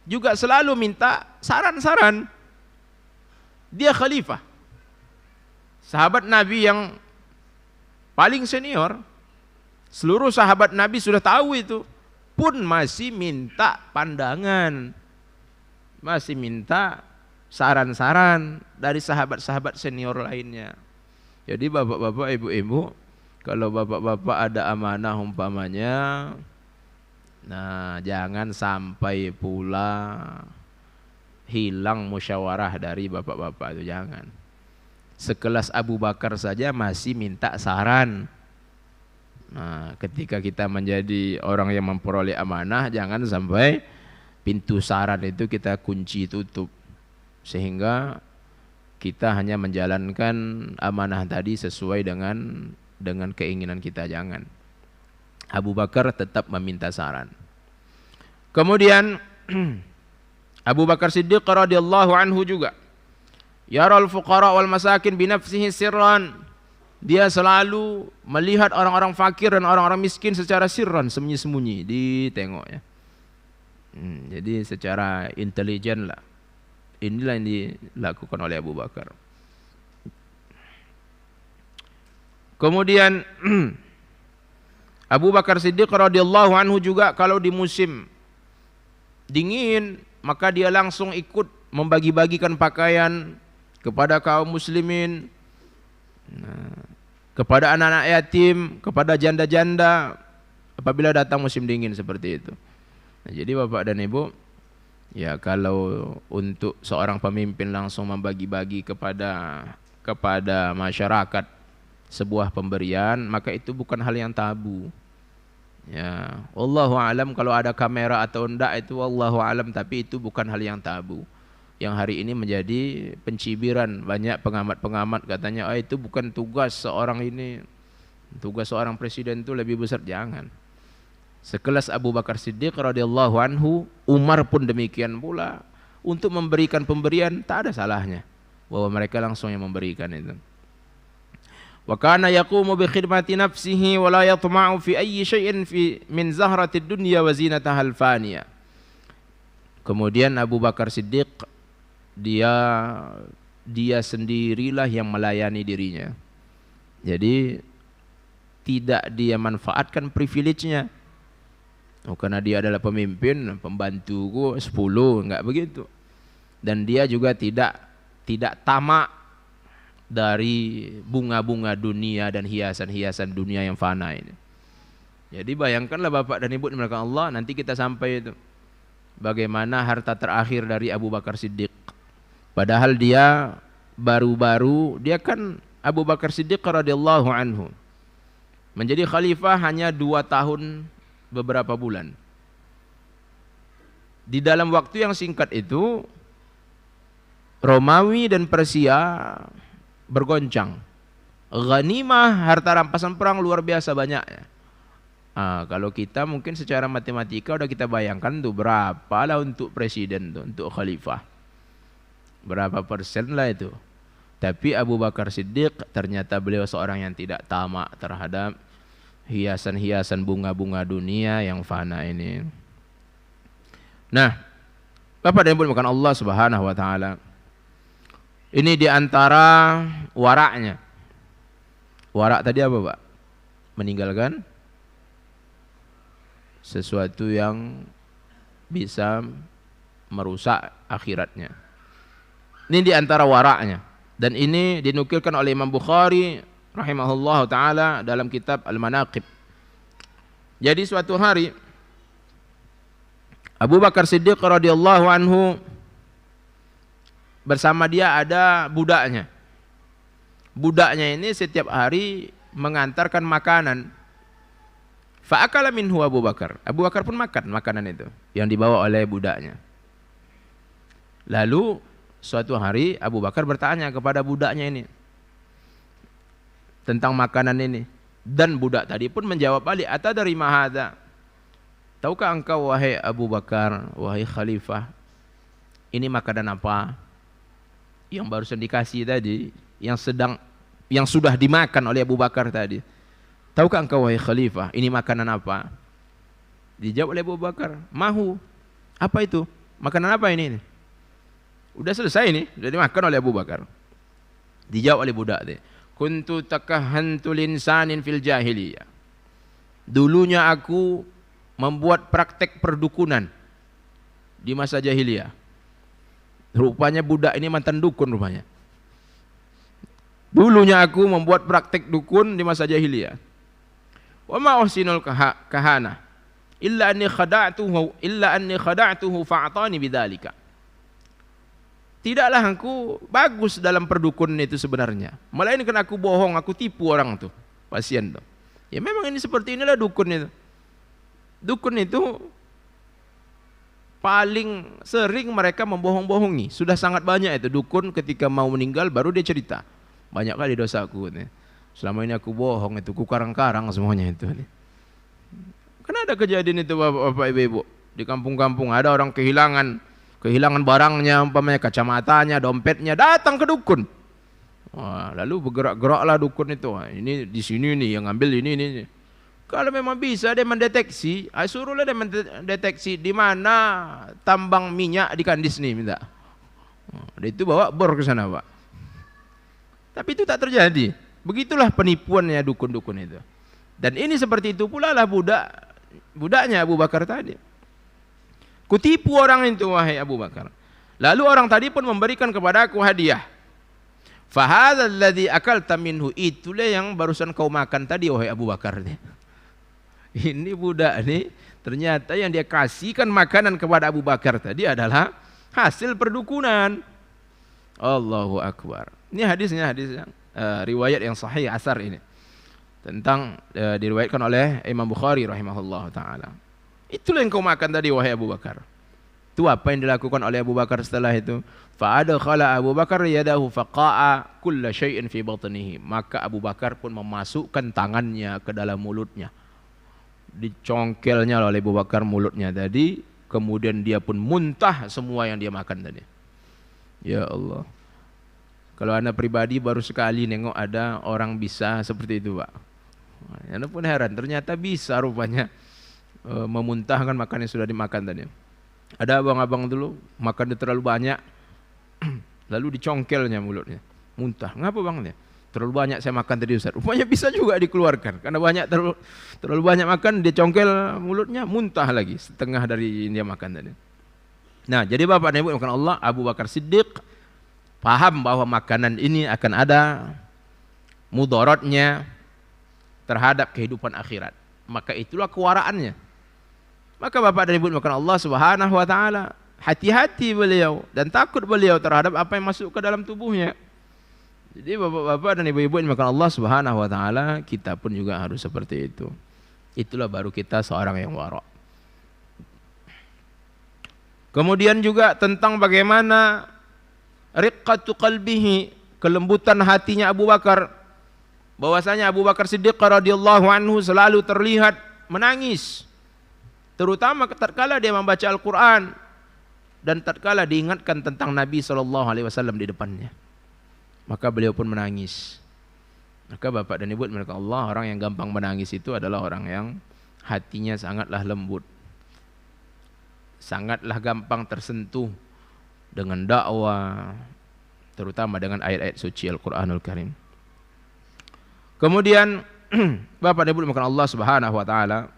juga selalu minta saran-saran. Dia khalifah, sahabat Nabi yang paling senior. Seluruh sahabat Nabi sudah tahu itu, pun masih minta pandangan, masih minta saran-saran dari sahabat-sahabat senior lainnya. Jadi bapak-bapak, ibu-ibu, kalau bapak-bapak ada amanah umpamanya, nah jangan sampai pula hilang musyawarah dari bapak-bapak itu, jangan. Sekelas Abu Bakar saja masih minta saran. Nah, ketika kita menjadi orang yang memperoleh amanah, jangan sampai pintu saran itu kita kunci tutup, sehingga kita hanya menjalankan amanah tadi sesuai dengan keinginan kita, jangan. Abu Bakar tetap meminta saran. Kemudian Abu Bakar Siddiq radhiyallahu anhu juga yaral fuqara wal masakin binafsihi sirran. Dia selalu melihat orang-orang fakir dan orang-orang miskin secara sirran, sembunyi-sembunyi, ditengok ya. Jadi secara intelijen lah. Inilah yang dilakukan oleh Abu Bakar. Kemudian Abu Bakar Siddiq radhiyallahu anhu juga kalau di musim dingin maka dia langsung ikut membagi-bagikan pakaian kepada kaum muslimin, kepada anak-anak yatim, kepada janda-janda apabila datang musim dingin seperti itu. Nah, jadi Bapak dan Ibu, ya kalau untuk seorang pemimpin langsung membagi-bagi kepada masyarakat sebuah pemberian, maka itu bukan hal yang tabu. Ya, wallahu alam kalau ada kamera atau enggak itu wallahu alam, tapi itu bukan hal yang tabu. Yang hari ini menjadi pencibiran banyak pengamat-pengamat katanya, itu bukan tugas seorang ini. Tugas seorang presiden itu lebih besar. Jangan. Sekelas Abu Bakar Siddiq radhiyallahu anhu, Umar pun demikian pula. Untuk memberikan pemberian tak ada salahnya bahwa mereka langsung yang memberikan itu. Wa kana yaqumu bi khidmati nafsihi wa la yatma'u fi ayyi shay'in min zahratid dunya wa zinataha al-faniyah. Kemudian Abu Bakar Siddiq dia sendirilah yang melayani dirinya. Jadi tidak dia manfaatkan privilege-nya. Karena dia adalah pemimpin, pembantuku 10, enggak begitu. Dan dia juga tidak tamak dari bunga-bunga dunia dan hiasan-hiasan dunia yang fana ini. Jadi bayangkanlah Bapak dan Ibu dimulakan Allah, nanti kita sampai itu bagaimana harta terakhir dari Abu Bakar Siddiq. Padahal dia baru-baru, dia kan Abu Bakar Siddiq radhiyallahu anhu menjadi khalifah hanya 2 tahun beberapa bulan. Di dalam waktu yang singkat itu Romawi dan Persia bergoncang. Ghanimah, harta rampasan perang luar biasa banyaknya. Kalau kita mungkin secara matematika udah kita bayangkan tuh berapa lah untuk presiden tuh, untuk khalifah. Berapa persen lah itu. Tapi Abu Bakar Siddiq ternyata beliau seorang yang tidak tamak terhadap hiasan-hiasan bunga-bunga dunia yang fana ini. Nah, Bapak dan Ibu bukan Allah Subhanahu wa taala. Ini di antara waraknya. Warak tadi apa, Pak? Meninggalkan sesuatu yang bisa merusak akhiratnya. Ini di antara waraknya. Dan ini dinukilkan oleh Imam Bukhari rahimahullah ta'ala dalam kitab Al-Manaqib. Jadi suatu hari Abu Bakar Siddiq radhiyallahu anhu bersama dia ada budaknya. Budaknya ini setiap hari mengantarkan makanan. Fa'akala minhu Abu Bakar. Abu Bakar pun makan makanan itu yang dibawa oleh budaknya. Lalu suatu hari Abu Bakar bertanya kepada budaknya ini tentang makanan ini, dan budak tadi pun menjawab balik, atadari ma hadza? Tahukah engkau wahai Abu Bakar, wahai khalifah, ini makanan apa? Yang barusan dikasih tadi, yang sudah dimakan oleh Abu Bakar tadi. Tahukah engkau wahai khalifah, ini makanan apa? Dijawab oleh Abu Bakar, mahu. Apa itu? Makanan apa ini? Udah selesai ini, sudah dimakan oleh Abu Bakar. Dijawab oleh budak tadi, kuntu takahantu linsanin fil jahiliyah. Dulunya aku membuat praktek perdukunan di masa jahiliyah. Rupanya budak ini mantan dukun rupanya. Dulunya aku membuat praktek dukun di masa jahiliyah. Wa ma uhsinul kahana illa anni khada'tuhu fa'atani bidzalika. Tidaklah aku bagus dalam perdukun itu sebenarnya. Melainkan aku bohong, aku tipu orang tuh, pasien tuh. Ya memang ini seperti inilah dukun itu. Dukun itu paling sering mereka membohong-bohongi. Sudah sangat banyak itu dukun ketika mau meninggal baru dia cerita. Banyak kali dosaku nih. Selama ini aku bohong itu, ku karang-karang semuanya itu. Kan ada kejadian itu Bapak Ibu. Di kampung-kampung ada orang kehilangan barangnya, umpamanya kacamatanya, dompetnya, datang ke dukun. Wah, lalu bergerak-geraklah dukun itu. Wah, ini di sini nih yang ngambil ini. Kalau memang bisa dia mendeteksi, suruhlah dia mendeteksi di mana tambang minyak di Kandis nih minta. Dia itu bawa bor ke sana, Pak. Tapi itu tak terjadi. Begitulah penipuannya dukun-dukun itu. Dan ini seperti itu pula lah budaknya Abu Bakar tadi. Kutipu orang itu, wahai Abu Bakar. Lalu orang tadi pun memberikan kepada aku hadiah. Fahadzal ladzi akalta minhu, itulah yang barusan kau makan tadi, wahai Abu Bakar. Ini budak ini ternyata yang dia kasihkan makanan kepada Abu Bakar tadi adalah hasil perdukunan. Allahu Akbar. Ini hadisnya riwayat yang sahih asar ini. Tentang diriwayatkan oleh Imam Bukhari rahimahullah ta'ala. Itulah yang kau makan tadi, wahai Abu Bakar. Itu apa yang dilakukan oleh Abu Bakar setelah itu? Fa'adkhala Abu Bakar yadahu faqa'a kulla syai'in fi batnihi. Maka Abu Bakar pun memasukkan tangannya ke dalam mulutnya. Dicongkelnya oleh Abu Bakar mulutnya tadi, kemudian dia pun muntah semua yang dia makan tadi. Ya Allah. Kalau anda pribadi baru sekali nengok ada orang bisa seperti itu, Pak. Anda pun heran, ternyata bisa rupanya memuntahkan makanan yang sudah dimakan tadi. Ada abang-abang dulu makan terlalu banyak, lalu dicongkelnya mulutnya, muntah. Ngapa bang? Terlalu banyak saya makan tadi Ustaz. Rupanya bisa juga dikeluarkan, karena terlalu banyak makan, dia congkel mulutnya, muntah lagi setengah dari yang dia makan tadi. Nah, jadi Bapak Ibu makan Allah, Abu Bakar Siddiq paham bahwa makanan ini akan ada mudaratnya terhadap kehidupan akhirat. Maka itulah kewaraannya. Maka Bapak dan Ibu makan Allah Subhanahu wa taala, hati-hati beliau dan takut beliau terhadap apa yang masuk ke dalam tubuhnya. Jadi Bapak-bapak dan Ibu-ibu yang makan Allah Subhanahu wa taala, kita pun juga harus seperti itu. Itulah baru kita seorang yang wara'. Kemudian juga tentang bagaimana riqqatu qalbihi, kelembutan hatinya Abu Bakar. Bahwasanya Abu Bakar Siddiq radhiyallahu anhu selalu terlihat menangis. Terutama tatkala dia membaca Al-Quran dan tatkala diingatkan tentang Nabi SAW di depannya, maka beliau pun menangis. Maka Bapak dan Ibu mereka Allah, orang yang gampang menangis itu adalah orang yang hatinya sangatlah lembut, sangatlah gampang tersentuh dengan dakwah, terutama dengan ayat-ayat suci Al-Quranul Karim. Kemudian Bapak dan Ibu mereka Allah Subhanahu wa taala,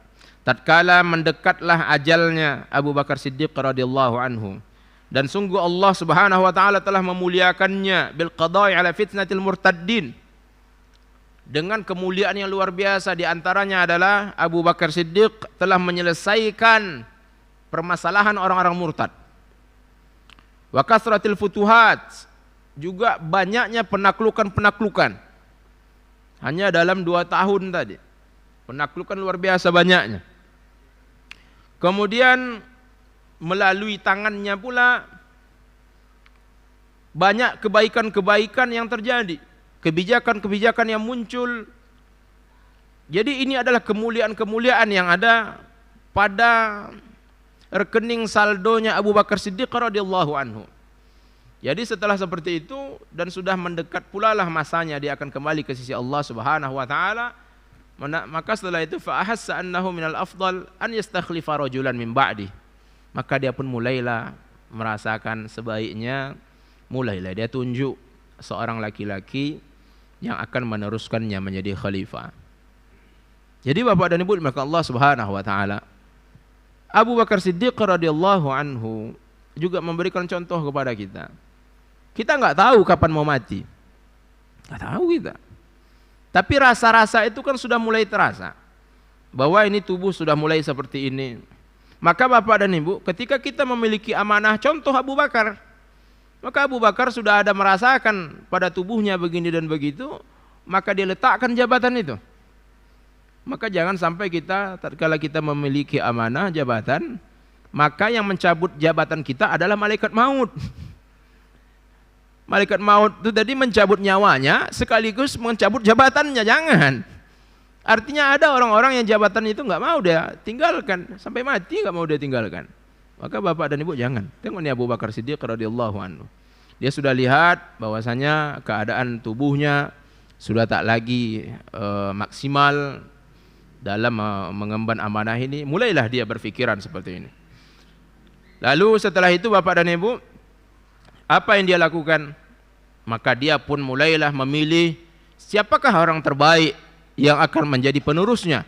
tatkala mendekatlah ajalnya Abu Bakar Siddiq radhiyallahu anhu, dan sungguh Allah Subhanahu wa taala telah memuliakannya bil qada'i ala fitnatil murtaddin, dengan kemuliaan yang luar biasa. Di antaranya adalah Abu Bakar Siddiq telah menyelesaikan permasalahan orang-orang murtad. Wa kasratil futuhat, juga banyaknya penaklukan-penaklukan. Hanya dalam 2 tahun tadi, penaklukan luar biasa banyaknya. Kemudian melalui tangannya pula banyak kebaikan-kebaikan yang terjadi, kebijakan-kebijakan yang muncul. Jadi ini adalah kemuliaan-kemuliaan yang ada pada rekening saldonya Abu Bakar Siddiq radhiyallahu anhu. Jadi setelah seperti itu dan sudah mendekat pula lah masanya dia akan kembali ke sisi Allah Subhanahu wa taala, maka setelah itu fa ahassa annahu minal afdal an yastakhlifa rajulan min ba'di. Maka dia pun mulailah merasakan sebaiknya mulailah dia tunjuk seorang laki-laki yang akan meneruskannya menjadi khalifah. Jadi Bapak dan Ibu maka Allah Subhanahu wa taala, Abu Bakar Siddiq radhiyallahu anhu juga memberikan contoh kepada kita. Kita enggak tahu kapan mau mati. Enggak tahu kita. Tapi rasa-rasa itu kan sudah mulai terasa bahwa ini tubuh sudah mulai seperti ini. Maka Bapak dan Ibu, ketika kita memiliki amanah contoh Abu Bakar, maka Abu Bakar sudah ada merasakan pada tubuhnya begini dan begitu, maka dia letakkan jabatan itu. Maka jangan sampai kita tatkala kita memiliki amanah jabatan, maka yang mencabut jabatan kita adalah malaikat maut. Malaikat maut itu tadi mencabut nyawanya sekaligus mencabut jabatannya, jangan. Artinya ada orang-orang yang jabatan itu enggak mau dia tinggalkan, sampai mati enggak mau dia tinggalkan. Maka Bapak dan Ibu jangan. Tengok nih Abu Bakar Siddiq radhiyallahu anhu. Dia sudah lihat bahwasanya keadaan tubuhnya sudah tak lagi maksimal dalam mengemban amanah ini, mulailah dia berpikiran seperti ini. Lalu setelah itu Bapak dan Ibu, Apa yang dia lakukan? Maka dia pun mulailah memilih siapakah orang terbaik yang akan menjadi penerusnya.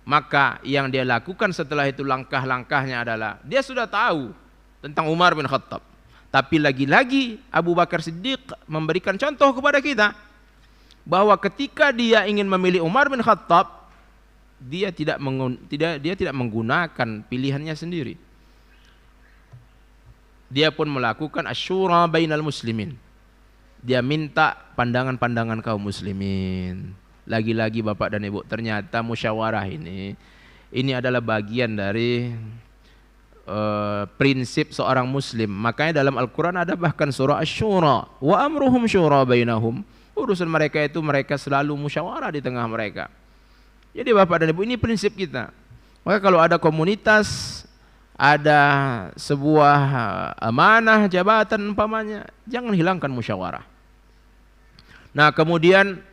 Maka yang dia lakukan setelah itu langkah-langkahnya adalah dia sudah tahu tentang Umar bin Khattab. Tapi lagi-lagi Abu Bakar Siddiq memberikan contoh kepada kita bahwa ketika dia ingin memilih Umar bin Khattab, dia tidak menggunakan pilihannya sendiri. Dia pun melakukan asyura bainal muslimin. Dia minta pandangan-pandangan kaum muslimin. Lagi-lagi Bapak dan Ibu, ternyata musyawarah ini adalah bagian dari prinsip seorang muslim. Makanya dalam Al-Quran ada bahkan surah Asy-Syura, wa amruhum syura bainahum. Urusan mereka itu mereka selalu musyawarah di tengah mereka. Jadi Bapak dan Ibu, ini prinsip kita. Maka kalau ada komunitas, ada sebuah amanah jabatan umpamanya, jangan hilangkan musyawarah. Nah, kemudian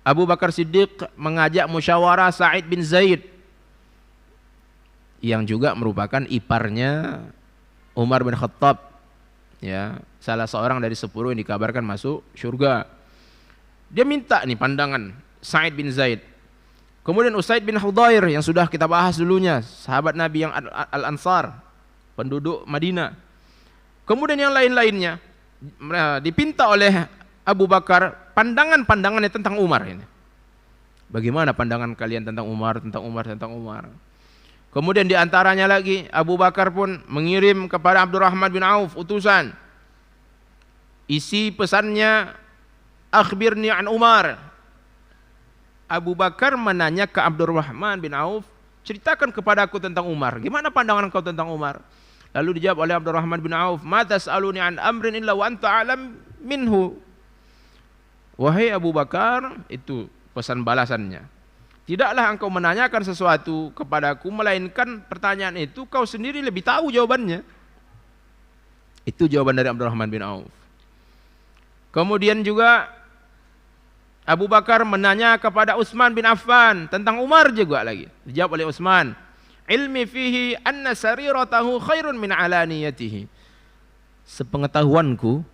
Abu Bakar Siddiq mengajak musyawarah Sa'id bin Zaid yang juga merupakan iparnya Umar bin Khattab, ya, salah seorang dari 10 yang dikabarkan masuk surga. Dia minta nih pandangan Sa'id bin Zaid. Kemudian Usaid bin Hudhair yang sudah kita bahas dulunya, sahabat Nabi yang Al-Ansar, penduduk Madinah. Kemudian yang lain-lainnya dipinta oleh Abu Bakar pandangan-pandangannya tentang Umar ini. Bagaimana pandangan kalian tentang Umar, tentang Umar, tentang Umar? Kemudian diantaranya lagi Abu Bakar pun mengirim kepada Abdurrahman bin Auf utusan. Isi pesannya, akhbirni an Umar. Abu Bakar menanya ke Abdurrahman bin Auf, ceritakan kepada aku tentang Umar. Gimana pandangan kau tentang Umar? Lalu dijawab oleh Abdurrahman bin Auf, ma tas'aluni an amrin illa wa anta alam minhu. Wahai Abu Bakar, itu pesan balasannya. Tidaklah engkau menanyakan sesuatu kepadaku, melainkan pertanyaan itu kau sendiri lebih tahu jawabannya. Itu jawaban dari Abdurrahman bin Auf. Kemudian juga Abu Bakar menanya kepada Utsman bin Affan tentang Umar juga lagi. Dijawab oleh Utsman, ilmi fihi anna sariratahu khairun min alaniyatihi. Sepengetahuanku,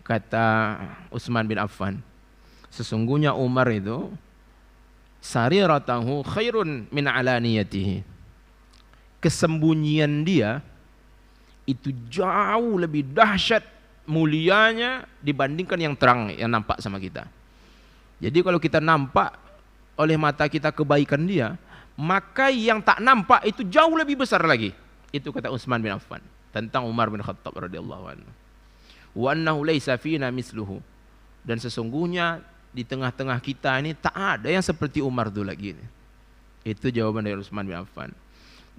kata Utsman bin Affan, sesungguhnya Umar itu sariratahu khairun min alaniyatihi. Kesembunyian dia itu jauh lebih dahsyat mulianya dibandingkan yang terang yang nampak sama kita. Jadi kalau kita nampak oleh mata kita kebaikan dia, maka yang tak nampak itu jauh lebih besar lagi. Itu kata Utsman bin Affan tentang Umar bin Khattab radhiyallahu anhu. Wa annahu laisa fina misluhu. Dan sesungguhnya di tengah-tengah kita ini tak ada yang seperti Umar dulu lagi. Itu jawaban dari Utsman bin Affan.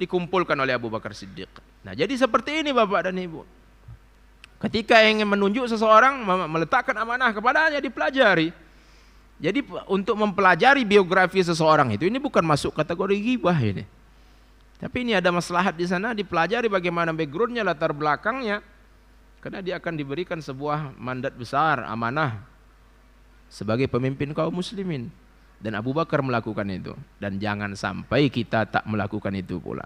Dikumpulkan oleh Abu Bakar Siddiq. Nah, jadi seperti ini Bapak dan Ibu. Ketika ingin menunjuk seseorang, meletakkan amanah kepadanya, dipelajari. Jadi untuk mempelajari biografi seseorang itu, ini bukan masuk kategori ghibah ini. Tapi ini ada maslahat di sana, dipelajari bagaimana backgroundnya, latar belakangnya. Karena dia akan diberikan sebuah mandat besar, amanah sebagai pemimpin kaum muslimin. Dan Abu Bakar melakukan itu. Dan jangan sampai kita tak melakukan itu pula.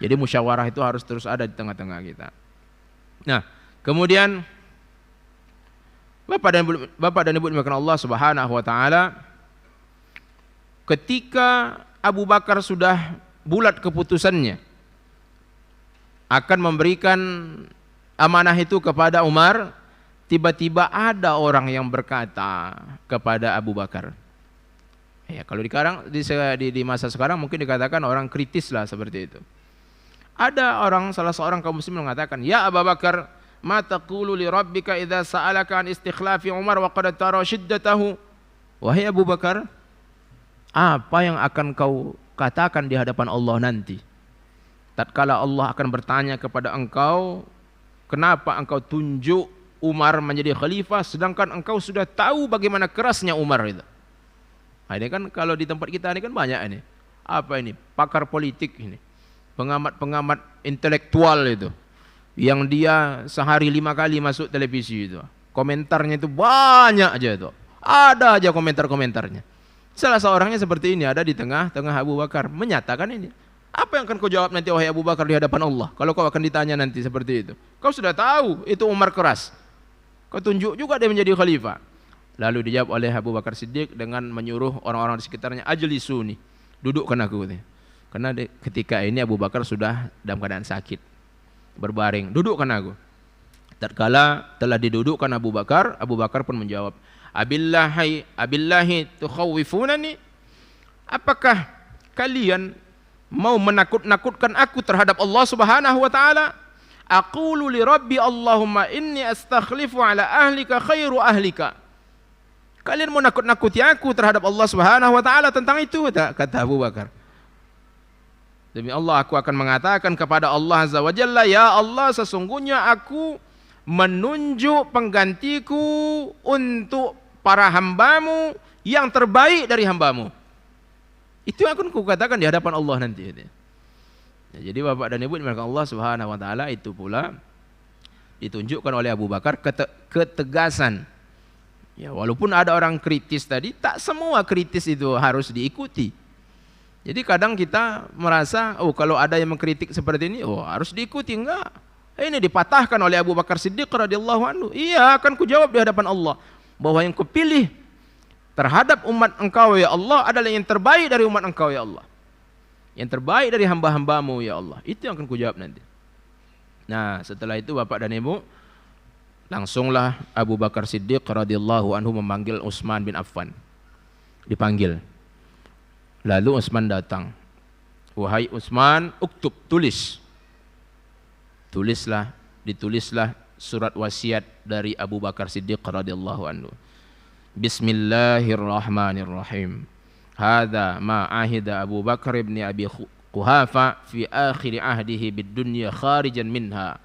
Jadi musyawarah itu harus terus ada di tengah-tengah kita. Nah, kemudian Bapak dan Ibu dimuliakan Allah Subhanahu wa taala, ketika Abu Bakar sudah bulat keputusannya akan memberikan amanah itu kepada Umar, tiba-tiba ada orang yang berkata kepada Abu Bakar. Ya, kalau di masa sekarang mungkin dikatakan orang kritis lah seperti itu. Ada salah seorang kaum muslim mengatakan, "Ya Abu Bakar, ma taqulu li rabbika idza sa'alaka an istikhlafi Umar wa qad tara shiddatahu?" Wahai Abu Bakar, apa yang akan kau katakan di hadapan Allah nanti tatkala Allah akan bertanya kepada engkau, kenapa engkau tunjuk Umar menjadi khalifah sedangkan engkau sudah tahu bagaimana kerasnya Umar itu. Nah, ini kan kalau di tempat kita ini kan banyak ini. Apa ini? Pakar politik ini. Pengamat-pengamat intelektual itu. Yang dia sehari 5 kali masuk televisi itu. Komentarnya itu banyak aja itu. Ada aja komentar-komentarnya. Salah seorangnya seperti ini, ada di tengah-tengah Abu Bakar, menyatakan ini. Apa yang akan kau jawab nanti wahai Abu Bakar di hadapan Allah? Kalau kau akan ditanya nanti seperti itu. Kau sudah tahu itu Umar keras. Kau tunjuk juga dia menjadi khalifah. Lalu dijawab oleh Abu Bakar Siddiq dengan menyuruh orang-orang di sekitarnya, ajlisuni, dudukkan aku. Karena ketika ini Abu Bakar sudah dalam keadaan sakit, berbaring, dudukkan aku. Tatkala telah didudukkan Abu Bakar pun menjawab, Abillahi tukhawwifunani? Apakah kalian mau menakut-nakutkan aku terhadap Allah Subhanahu wa taala? Aqulu li rabbi Allahumma inni astakhlifu ala ahlika khairu ahlika. Kalian mau nakut-nakuti aku terhadap Allah Subhanahu wa taala tentang itu, kata Abu Bakar. Demi Allah aku akan mengatakan kepada Allah Azza wa Jalla, ya Allah, sesungguhnya aku menunjuk penggantiku untuk para hambamu yang terbaik dari hambamu. Itu yang akan kukatakan di hadapan Allah nanti. Ya, jadi Bapak dan Ibu dimuliakan Allah Subhanahu wa taala, itu pula ditunjukkan oleh Abu Bakar ketegasan. Ya, walaupun ada orang kritis tadi, tak semua kritis itu harus diikuti. Jadi kadang kita merasa, oh kalau ada yang mengkritik seperti ini, oh harus diikuti. Enggak. Ini dipatahkan oleh Abu Bakar Siddiq radhiyallahu anhu. Iya, akan kujawab di hadapan Allah bahwa yang kupilih terhadap umat engkau ya Allah adalah yang terbaik dari umat engkau ya Allah. Yang terbaik dari hamba-hambamu ya Allah. Itu yang akan kujawab nanti. Nah, setelah itu Bapak dan Ibu, langsunglah Abu Bakar Siddiq radhiyallahu anhu memanggil Utsman bin Affan. Dipanggil. Lalu Utsman datang. Wahai Utsman, uktub, tulis. Ditulislah surat wasiat dari Abu Bakar Siddiq radhiyallahu anhu. Bismillahirrahmanirrahim. Hadza ma ahida Abu Bakar ibn Abi Quhafa fi akhir ahdihi bid dunya kharijan minha.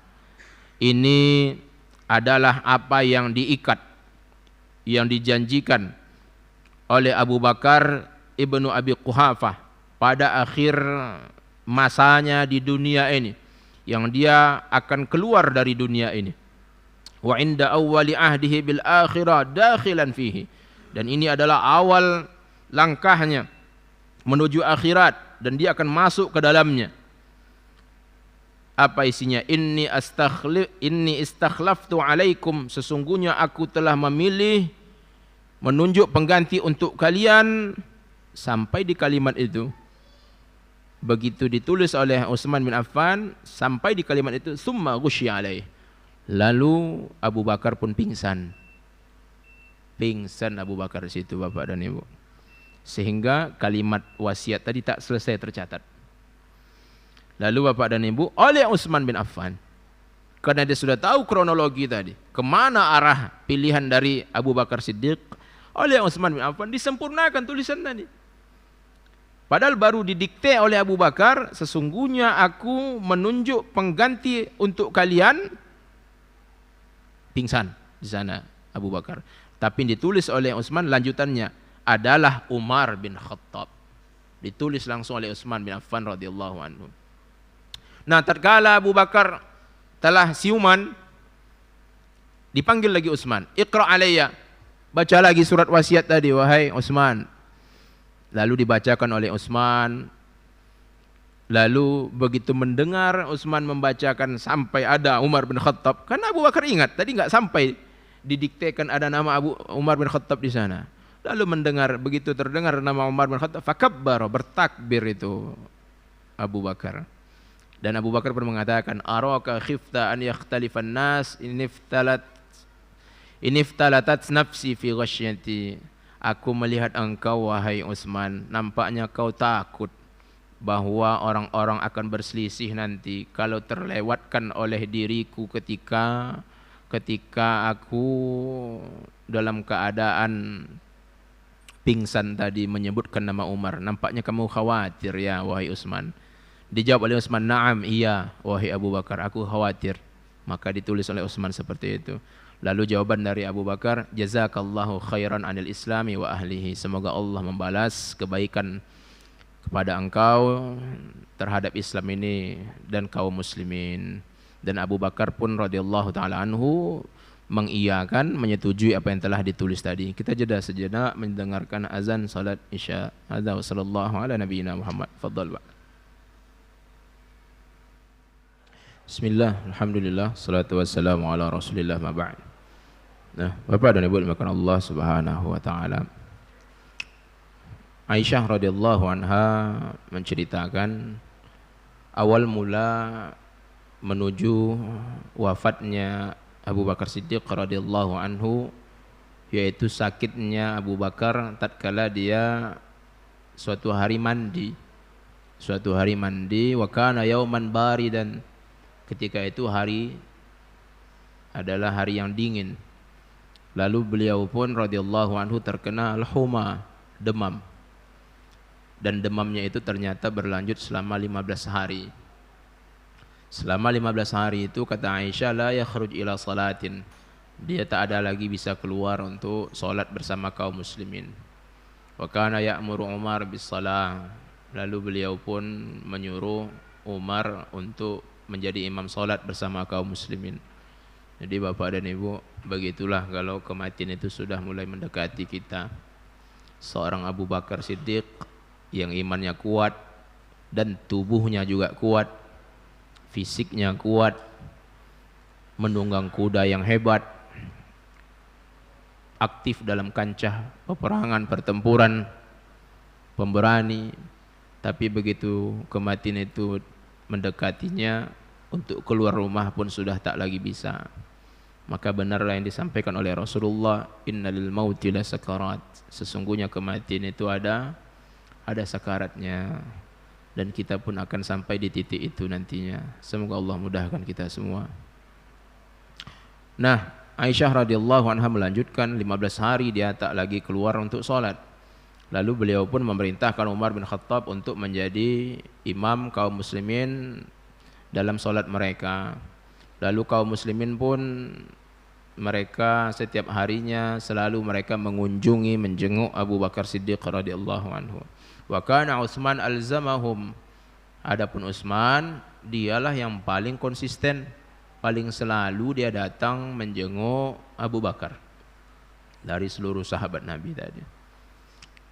Ini adalah apa yang diikat, yang dijanjikan oleh Abu Bakar ibnu Abi Quhafah pada akhir masanya di dunia ini, yang dia akan keluar dari dunia ini. Wa inda awwali ahdihi bil akhirah dakhilan fihi. Dan ini adalah awal langkahnya menuju akhirat dan dia akan masuk ke dalamnya. Apa isinya? Inni istakhlaftu alaikum, sesungguhnya aku telah memilih, menunjuk pengganti untuk kalian. Sampai di kalimat itu, begitu ditulis oleh Utsman bin Affan, sampai di kalimat itu, summa ghusya alaih, lalu Abu Bakar pun pingsan. Pingsan Abu Bakar di situ, Bapak dan Ibu. Sehingga kalimat wasiat tadi tak selesai tercatat. Lalu Bapak dan Ibu, oleh Utsman bin Affan, karena dia sudah tahu kronologi tadi, kemana arah pilihan dari Abu Bakar Siddiq, oleh Utsman bin Affan disempurnakan tulisan tadi. Padahal baru didikte oleh Abu Bakar, sesungguhnya aku menunjuk pengganti untuk kalian. Pingsan di sana Abu Bakar. Tapi ditulis oleh Utsman lanjutannya adalah Umar bin Khattab. Ditulis langsung oleh Utsman bin Affan radhiyallahu anhu. Nah, tatkala Abu Bakar telah siuman, dipanggil lagi Utsman. Iqra alayya. Baca lagi surat wasiat tadi wahai Utsman. Lalu dibacakan oleh Utsman. Lalu begitu mendengar Utsman membacakan sampai ada Umar bin Khattab, karena Abu Bakar ingat tadi enggak sampai didiktekan ada nama Umar bin Khattab di sana. Lalu mendengar, begitu terdengar nama Umar bin Khattab, fakabbara, bertakbir itu Abu Bakar. Dan Abu Bakar pun mengatakan, araka khifta an yakhtalifan nas iniftalatat nafsi fi ghasyati. Aku melihat engkau wahai Utsman, nampaknya kau takut bahwa orang-orang akan berselisih nanti kalau terlewatkan oleh diriku ketika aku dalam keadaan pingsan tadi menyebutkan nama Umar. Nampaknya kamu khawatir ya wahai Utsman. Dijawab oleh Utsman, na'am, iya wahai Abu Bakar, aku khawatir. Maka ditulis oleh Utsman seperti itu. Lalu jawaban dari Abu Bakar, jazakallahu khairan anil islami wa ahlihi. Semoga Allah membalas kebaikan kepada engkau terhadap Islam ini dan kaum muslimin. Dan Abu Bakar pun radhiyallahu taala anhu mengiyakan, menyetujui apa yang telah ditulis tadi. Kita jeda sejenak mendengarkan azan salat Isya. Hadza wa sallallahu ala nabiyyina Muhammad. Fadhal Pak. Bismillah, alhamdulillah, salatu wassalamu ala rasulillah ma ba'd. Nah, Bapak dan Ibu dimuliakan Allah Subhanahu wa taala. Aisyah radhiyallahu anha menceritakan awal mula menuju wafatnya Abu Bakar Siddiq radhiyallahu anhu, yaitu sakitnya Abu Bakar tatkala dia suatu hari mandi. Wa kana yauman baridan. Ketika itu hari adalah hari yang dingin. Lalu beliau pun radhiyallahu anhu terkena al-huma, demam. Dan demamnya itu ternyata berlanjut selama 15 hari. Selama 15 hari itu kata Aisyah, la yakhruj ila salatin. Dia tak ada lagi bisa keluar untuk solat bersama kaum muslimin. Wa kana ya'muru Umar bis salah. Lalu beliau pun menyuruh Umar untuk menjadi imam solat bersama kaum muslimin. Jadi Bapak dan Ibu, begitulah kalau kematian itu sudah mulai mendekati kita. Seorang Abu Bakar Siddiq yang imannya kuat dan tubuhnya juga kuat, fisiknya kuat, menunggang kuda yang hebat, aktif dalam kancah peperangan, pertempuran, pemberani. Tapi begitu kematian itu mendekatinya, untuk keluar rumah pun sudah tak lagi bisa. Maka benarlah yang disampaikan oleh Rasulullah, innalil mauti la sakarat. Sesungguhnya kematian itu ada sakaratnya, dan kita pun akan sampai di titik itu nantinya. Semoga Allah mudahkan kita semua. Nah, Aisyah radhiyallahu anha melanjutkan 15 hari dia tak lagi keluar untuk sholat. Lalu beliau pun memerintahkan Umar bin Khattab untuk menjadi imam kaum muslimin dalam sholat mereka. Lalu kaum muslimin pun mereka setiap harinya selalu mereka mengunjungi, menjenguk Abu Bakar Siddiq radhiyallahu anhu. Wa kana Utsman alzamahum. Adapun Utsman dialah yang paling konsisten, paling selalu dia datang menjenguk Abu Bakar dari seluruh sahabat Nabi tadi.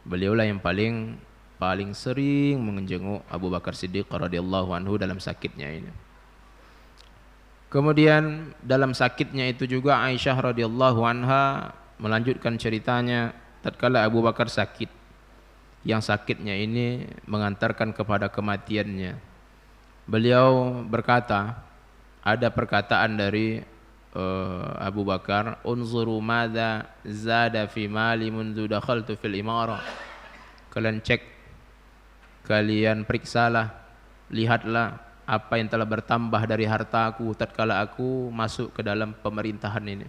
Beliaulah yang paling sering menjenguk Abu Bakar Siddiq radhiyallahu anhu dalam sakitnya ini. Kemudian dalam sakitnya itu juga Aisyah radhiyallahu anha melanjutkan ceritanya tatkala Abu Bakar sakit, yang sakitnya ini mengantarkan kepada kematiannya. Beliau berkata, ada perkataan dari Abu Bakar, unzuru madza zada fi mali mundu dakhaltu fil imara. Kalian cek, kalian periksalah, lihatlah apa yang telah bertambah dari hartaku tatkala aku masuk ke dalam pemerintahan ini.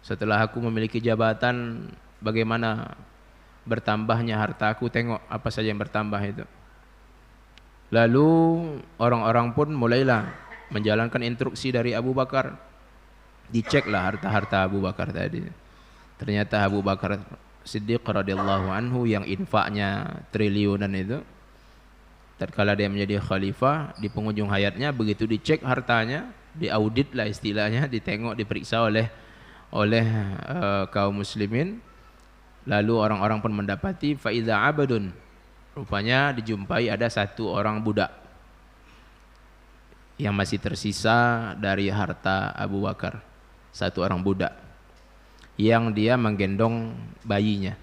Setelah aku memiliki jabatan, bagaimana bertambahnya hartaku, tengok apa saja yang bertambah itu. Lalu orang-orang pun mulailah menjalankan instruksi dari Abu Bakar. Diceklah harta-harta Abu Bakar tadi. Ternyata Abu Bakar Siddiq radhiyallahu anhu yang infaknya triliunan itu, tatkala dia menjadi khalifah di penghujung hayatnya, begitu dicek hartanya, diaudit lah istilahnya, ditengok, diperiksa oleh kaum muslimin. Lalu orang-orang pun mendapati faiza abadun, rupanya dijumpai ada satu orang budak yang masih tersisa dari harta Abu Bakar. Satu orang budak yang dia menggendong bayinya.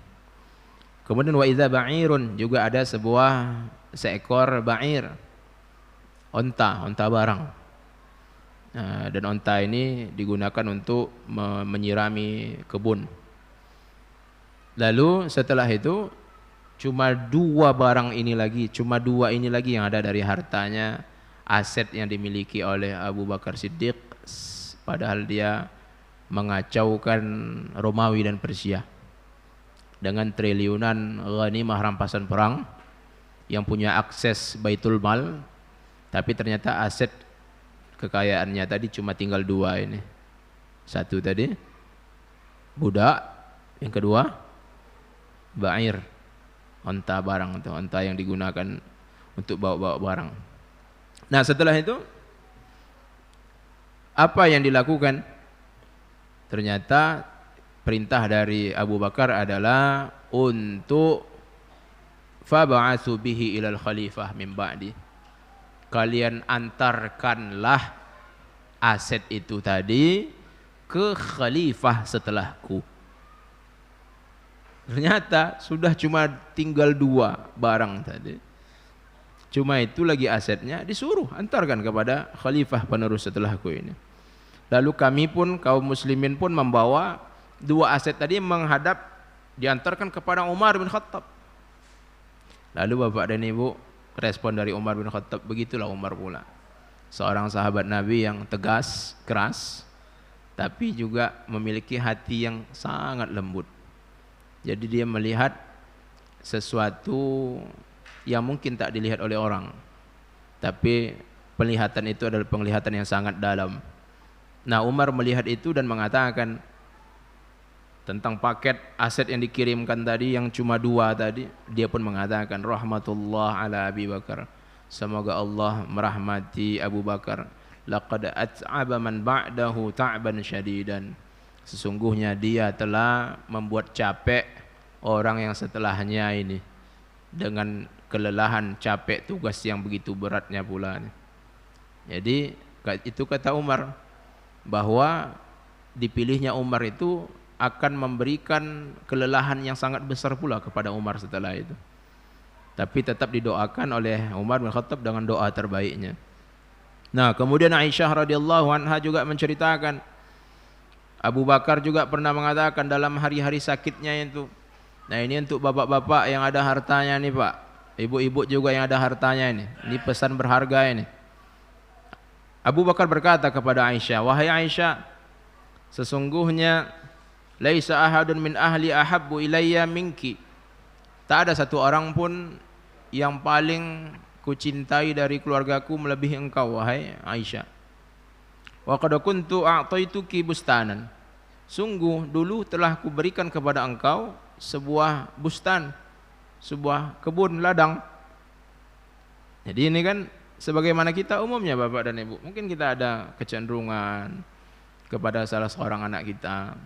Kemudian wa idza ba'irun, juga ada seekor ba'ir, onta barang. Dan onta ini digunakan untuk menyirami kebun. Lalu setelah itu cuma dua ini lagi yang ada dari hartanya, aset yang dimiliki oleh Abu Bakar Siddiq, padahal dia mengacaukan Romawi dan Persia dengan triliunan ghanimah rampasan perang, yang punya akses Baitul Mal, tapi ternyata aset kekayaannya tadi cuma tinggal dua ini. Satu tadi budak, yang kedua ba'ir, onta barang, atau onta yang digunakan untuk bawa-bawa barang. Nah, setelah itu apa yang dilakukan? Ternyata perintah dari Abu Bakar adalah untuk fab'atsu bihi ilal khalifah min ba'di. kalian antarkanlah aset itu tadi ke khalifah setelahku. Ternyata sudah cuma tinggal 2 barang tadi. Cuma itu lagi asetnya, disuruh antarkan kepada khalifah penerus setelahku ini. Lalu kami pun kaum muslimin pun membawa 2 aset tadi menghadap, diantarkan kepada Umar bin Khattab. Lalu Bapak dan Ibu, respon dari Umar bin Khattab, begitulah Umar pula. Seorang sahabat Nabi yang tegas, keras, tapi juga memiliki hati yang sangat lembut. Jadi dia melihat sesuatu yang mungkin tak dilihat oleh orang, tapi penglihatan itu adalah penglihatan yang sangat dalam. Nah, Umar melihat itu dan mengatakan tentang paket aset yang dikirimkan tadi yang cuma 2 tadi, dia pun mengatakan rahmatullah ala Abi Bakar, semoga Allah merahmati Abu Bakar, laqad at'aba man ba'dahu ta'ban syadidan, sesungguhnya dia telah membuat capek orang yang setelahnya ini dengan kelelahan, capek tugas yang begitu beratnya pula. Jadi itu kata Umar, bahwa dipilihnya Umar itu akan memberikan kelelahan yang sangat besar pula kepada Umar setelah itu. Tapi tetap didoakan oleh Umar bin Khattab dengan doa terbaiknya. Nah, kemudian Aisyah radhiyallahu anha juga menceritakan, Abu Bakar juga pernah mengatakan dalam hari-hari sakitnya itu, nah ini untuk bapak-bapak yang ada hartanya nih Pak, ibu-ibu juga yang ada hartanya ini pesan berharga ini. Abu Bakar berkata kepada Aisyah, wahai Aisyah, sesungguhnya laisa ahadun min ahli ahabbu ilayya minki, tak ada satu orang pun yang paling kucintai dari keluargaku melebihi engkau wahai Aisyah. Wa qad kuntu a'taituki bustanan, sungguh dulu telah kuberikan kepada engkau sebuah bustan, sebuah kebun ladang. Jadi ini kan sebagaimana kita umumnya Bapak dan Ibu, mungkin kita ada kecenderungan kepada salah seorang anak kita.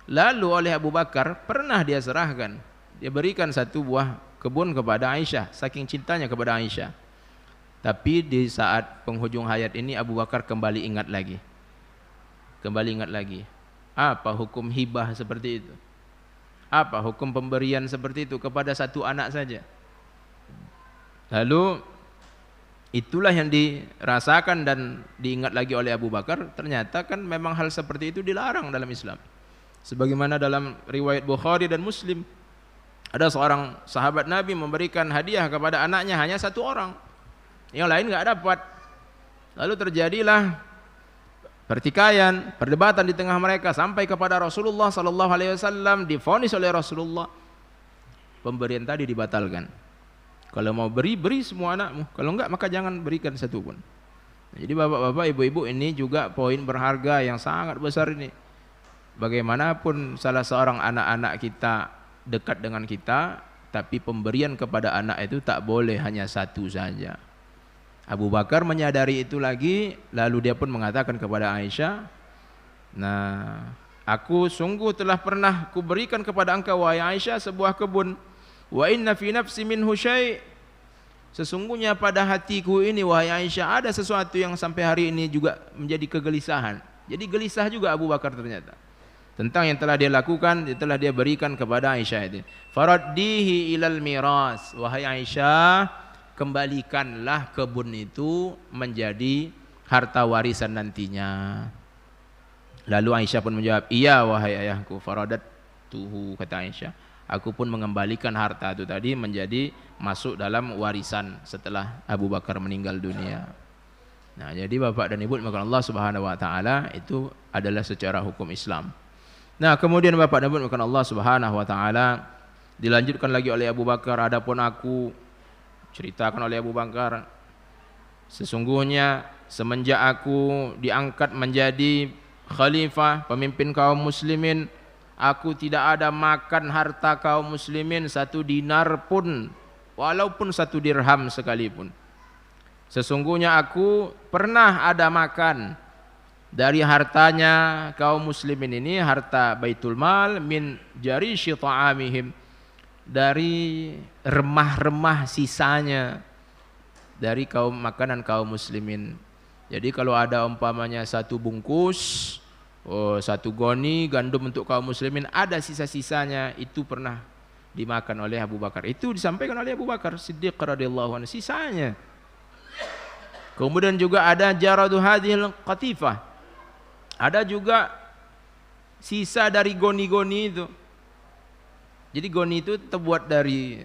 Lalu oleh Abu Bakar pernah dia serahkan, dia berikan satu buah kebun kepada Aisyah, saking cintanya kepada Aisyah. Tapi di saat penghujung hayat ini Abu Bakar kembali ingat lagi. Apa hukum hibah seperti itu? Apa hukum pemberian seperti itu kepada satu anak saja? Lalu itulah yang dirasakan dan diingat lagi oleh Abu Bakar. Ternyata kan memang hal seperti itu dilarang dalam Islam. Sebagaimana dalam riwayat Bukhari dan Muslim, ada seorang sahabat Nabi memberikan hadiah kepada anaknya hanya 1 orang, yang lain nggak dapat. Lalu terjadilah pertikaian, perdebatan di tengah mereka sampai kepada Rasulullah sallallahu alaihi wasallam. Divonis oleh Rasulullah, pemberian tadi dibatalkan. Kalau mau beri semua anakmu, kalau enggak maka jangan berikan satu pun. Jadi bapak-bapak, ibu-ibu, ini juga poin berharga yang sangat besar ini. Bagaimanapun salah seorang anak-anak kita dekat dengan kita, tapi pemberian kepada anak itu tak boleh hanya 1 saja. Abu Bakar menyadari itu lagi, lalu dia pun mengatakan kepada Aisyah, nah, aku sungguh telah pernah kuberikan kepada engkau wahai Aisyah sebuah kebun, wa inna fi nafsi minhu syai', sesungguhnya pada hatiku ini wahai Aisyah ada sesuatu yang sampai hari ini juga menjadi kegelisahan. Jadi gelisah juga Abu Bakar ternyata tentang yang telah dia lakukan, yang telah dia berikan kepada Aisyah itu. Faraddihi ilal miras, wahai Aisyah, kembalikanlah kebun itu menjadi harta warisan nantinya. Lalu Aisyah pun menjawab, iya wahai ayahku, faradatuhu, kata Aisyah, aku pun mengembalikan harta itu tadi menjadi masuk dalam warisan setelah Abu Bakar meninggal dunia. Nah, jadi Bapak dan Ibu dimuliakan Allah Subhanahu wa taala, itu adalah secara hukum Islam. Nah, kemudian Bapak dan Ibu dimuliakan Allah Subhanahu wa taala, dilanjutkan lagi oleh Abu Bakar, adapun aku, ceritakan oleh Abu Bakar, sesungguhnya semenjak aku diangkat menjadi khalifah, pemimpin kaum muslimin, aku tidak ada makan harta kaum muslimin 1 dinar pun, walaupun 1 dirham sekalipun. Sesungguhnya aku pernah ada makan dari hartanya kaum muslimin ini, harta Baitul Mal, min jarishi ta'amihim, dari remah-remah sisanya dari makanan kaum muslimin. Jadi kalau ada umpamanya satu bungkus, satu goni gandum untuk kaum muslimin, ada sisa-sisanya, itu pernah dimakan oleh Abu Bakar. Itu disampaikan oleh Abu Bakar Siddiq radhiyallahu anhu, sisanya. Kemudian juga ada jaradu hadhil qatifah. Ada juga sisa dari goni-goni itu. Jadi goni itu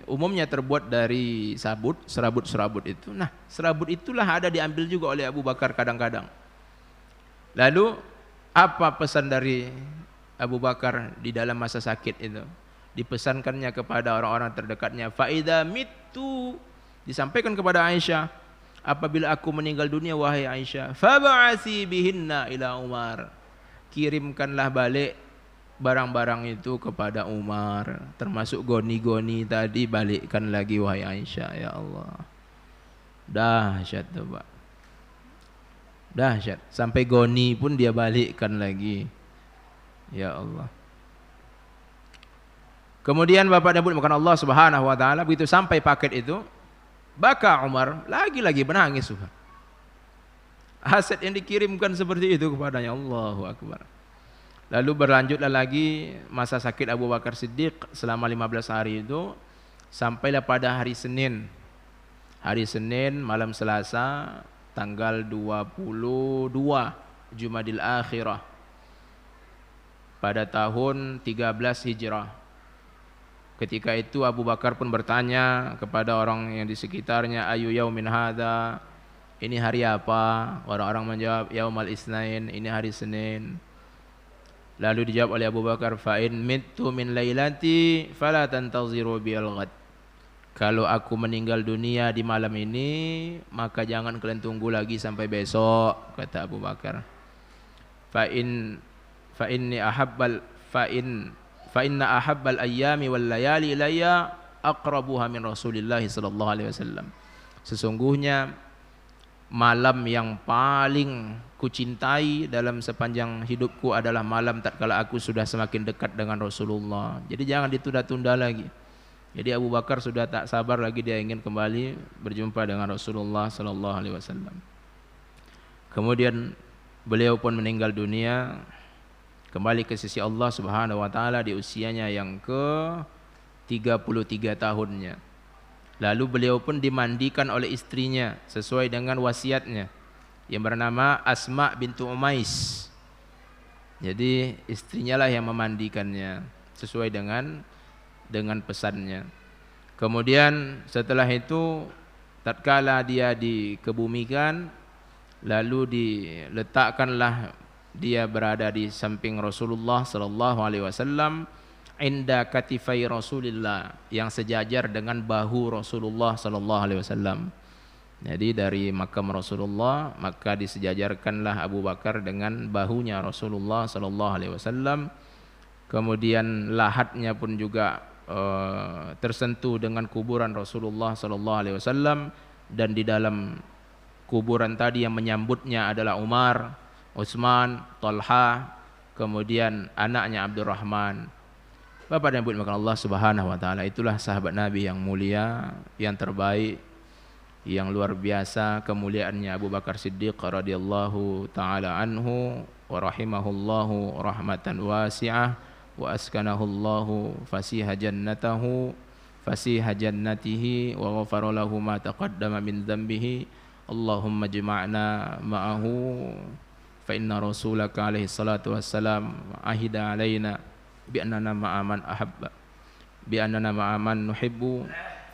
umumnya terbuat dari serabut itu. Nah, serabut itulah ada diambil juga oleh Abu Bakar kadang-kadang. Lalu apa pesan dari Abu Bakar di dalam masa sakit itu? Dipesankannya kepada orang-orang terdekatnya, faida mitu, disampaikan kepada Aisyah, apabila aku meninggal dunia wahai Aisyah, fab'asi bihinna ila Umar, kirimkanlah balik barang-barang itu kepada Umar, termasuk goni-goni tadi, balikkan lagi wahai Aisyah. Ya Allah, dahsyat tuh Pak, dahsyat, sampai goni pun dia balikkan lagi. Ya Allah. Kemudian Bapak dan Ibu makan Allah Subhanahu wa taala, begitu sampai paket itu, baka Umar, lagi-lagi menangis. Aset yang dikirimkan seperti itu kepadanya. Allahu Akbar. Lalu berlanjutlah lagi masa sakit Abu Bakar Siddiq selama 15 hari itu, sampailah pada hari Senin. Hari Senin malam Selasa tanggal 22 Jumadil Akhirah pada tahun 13 Hijrah. Ketika itu Abu Bakar pun bertanya kepada orang yang di sekitarnya, ayu yaumin hadza, ini hari apa? Orang-orang menjawab, yaumal isnain, ini hari Senin. Lalu dijawab oleh Abu Bakar, fa in mittu min lailati fala tantaziru bil ghad. Kalau aku meninggal dunia di malam ini, maka jangan kalian tunggu lagi sampai besok, kata Abu Bakar. Fa inna ahabbal ayyami wal layali ilayya aqrabuha min Rasulillah sallallahu alaihi wasallam. Sesungguhnya malam yang paling kucintai dalam sepanjang hidupku adalah malam tatkala aku sudah semakin dekat dengan Rasulullah. Jadi jangan ditunda-tunda lagi. Jadi Abu Bakar sudah tak sabar lagi, dia ingin kembali berjumpa dengan Rasulullah sallallahu alaihi wasallam. Kemudian beliau pun meninggal dunia, kembali ke sisi Allah Subhanahu wa taala di usianya yang ke-33 tahunnya. Lalu beliau pun dimandikan oleh istrinya sesuai dengan wasiatnya, yang bernama Asma bintu Umais. Jadi istrinya lah yang memandikannya sesuai dengan pesannya. Kemudian setelah itu tatkala dia dikebumikan, lalu diletakkanlah dia berada di samping Rasulullah sallallahu alaihi wasallam, inda katifai Rasulillah, yang sejajar dengan bahu Rasulullah sallallahu alaihi wasallam. Jadi dari makam Rasulullah maka disejajarkanlah Abu Bakar dengan bahunya Rasulullah sallallahu alaihi wasallam. Kemudian lahatnya pun juga tersentuh dengan kuburan Rasulullah sallallahu alaihi wasallam, dan di dalam kuburan tadi yang menyambutnya adalah Umar, Utsman, Talha, kemudian anaknya Abdurrahman. Bapak dan Ibu dimuliakan Allah Subhanahu wa taala, itulah sahabat Nabi yang mulia, yang terbaik, yang luar biasa kemuliaannya Abu Bakar Siddiq radhiyallahu taala anhu wa rahimahullahu rahmatan wasi'ah wa askanahullahu fasiha jannatihi wa ghafara lahu ma taqaddama min dhanbihi. Allahumma jama'na ma'ahu fa inna rasulaka alaihi salatu wassalam ahida alaina bi annana ma'aman ahabba bi annana ma'aman nuhibbu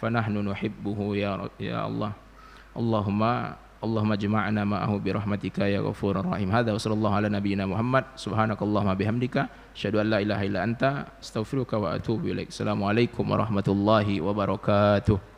fa nahnu nuhibbuhu ya Allah. Allahumma jama'na ma'ahu bi rahmatika ya ghafurur rahim. Hadza wa sallallahu ala nabiyyina Muhammad. Subhanakallahumma bihamdika asyhadu an la ilaha illa anta astaghfiruka wa atubu ilaik. Assalamualaikum warahmatullahi wabarakatuh.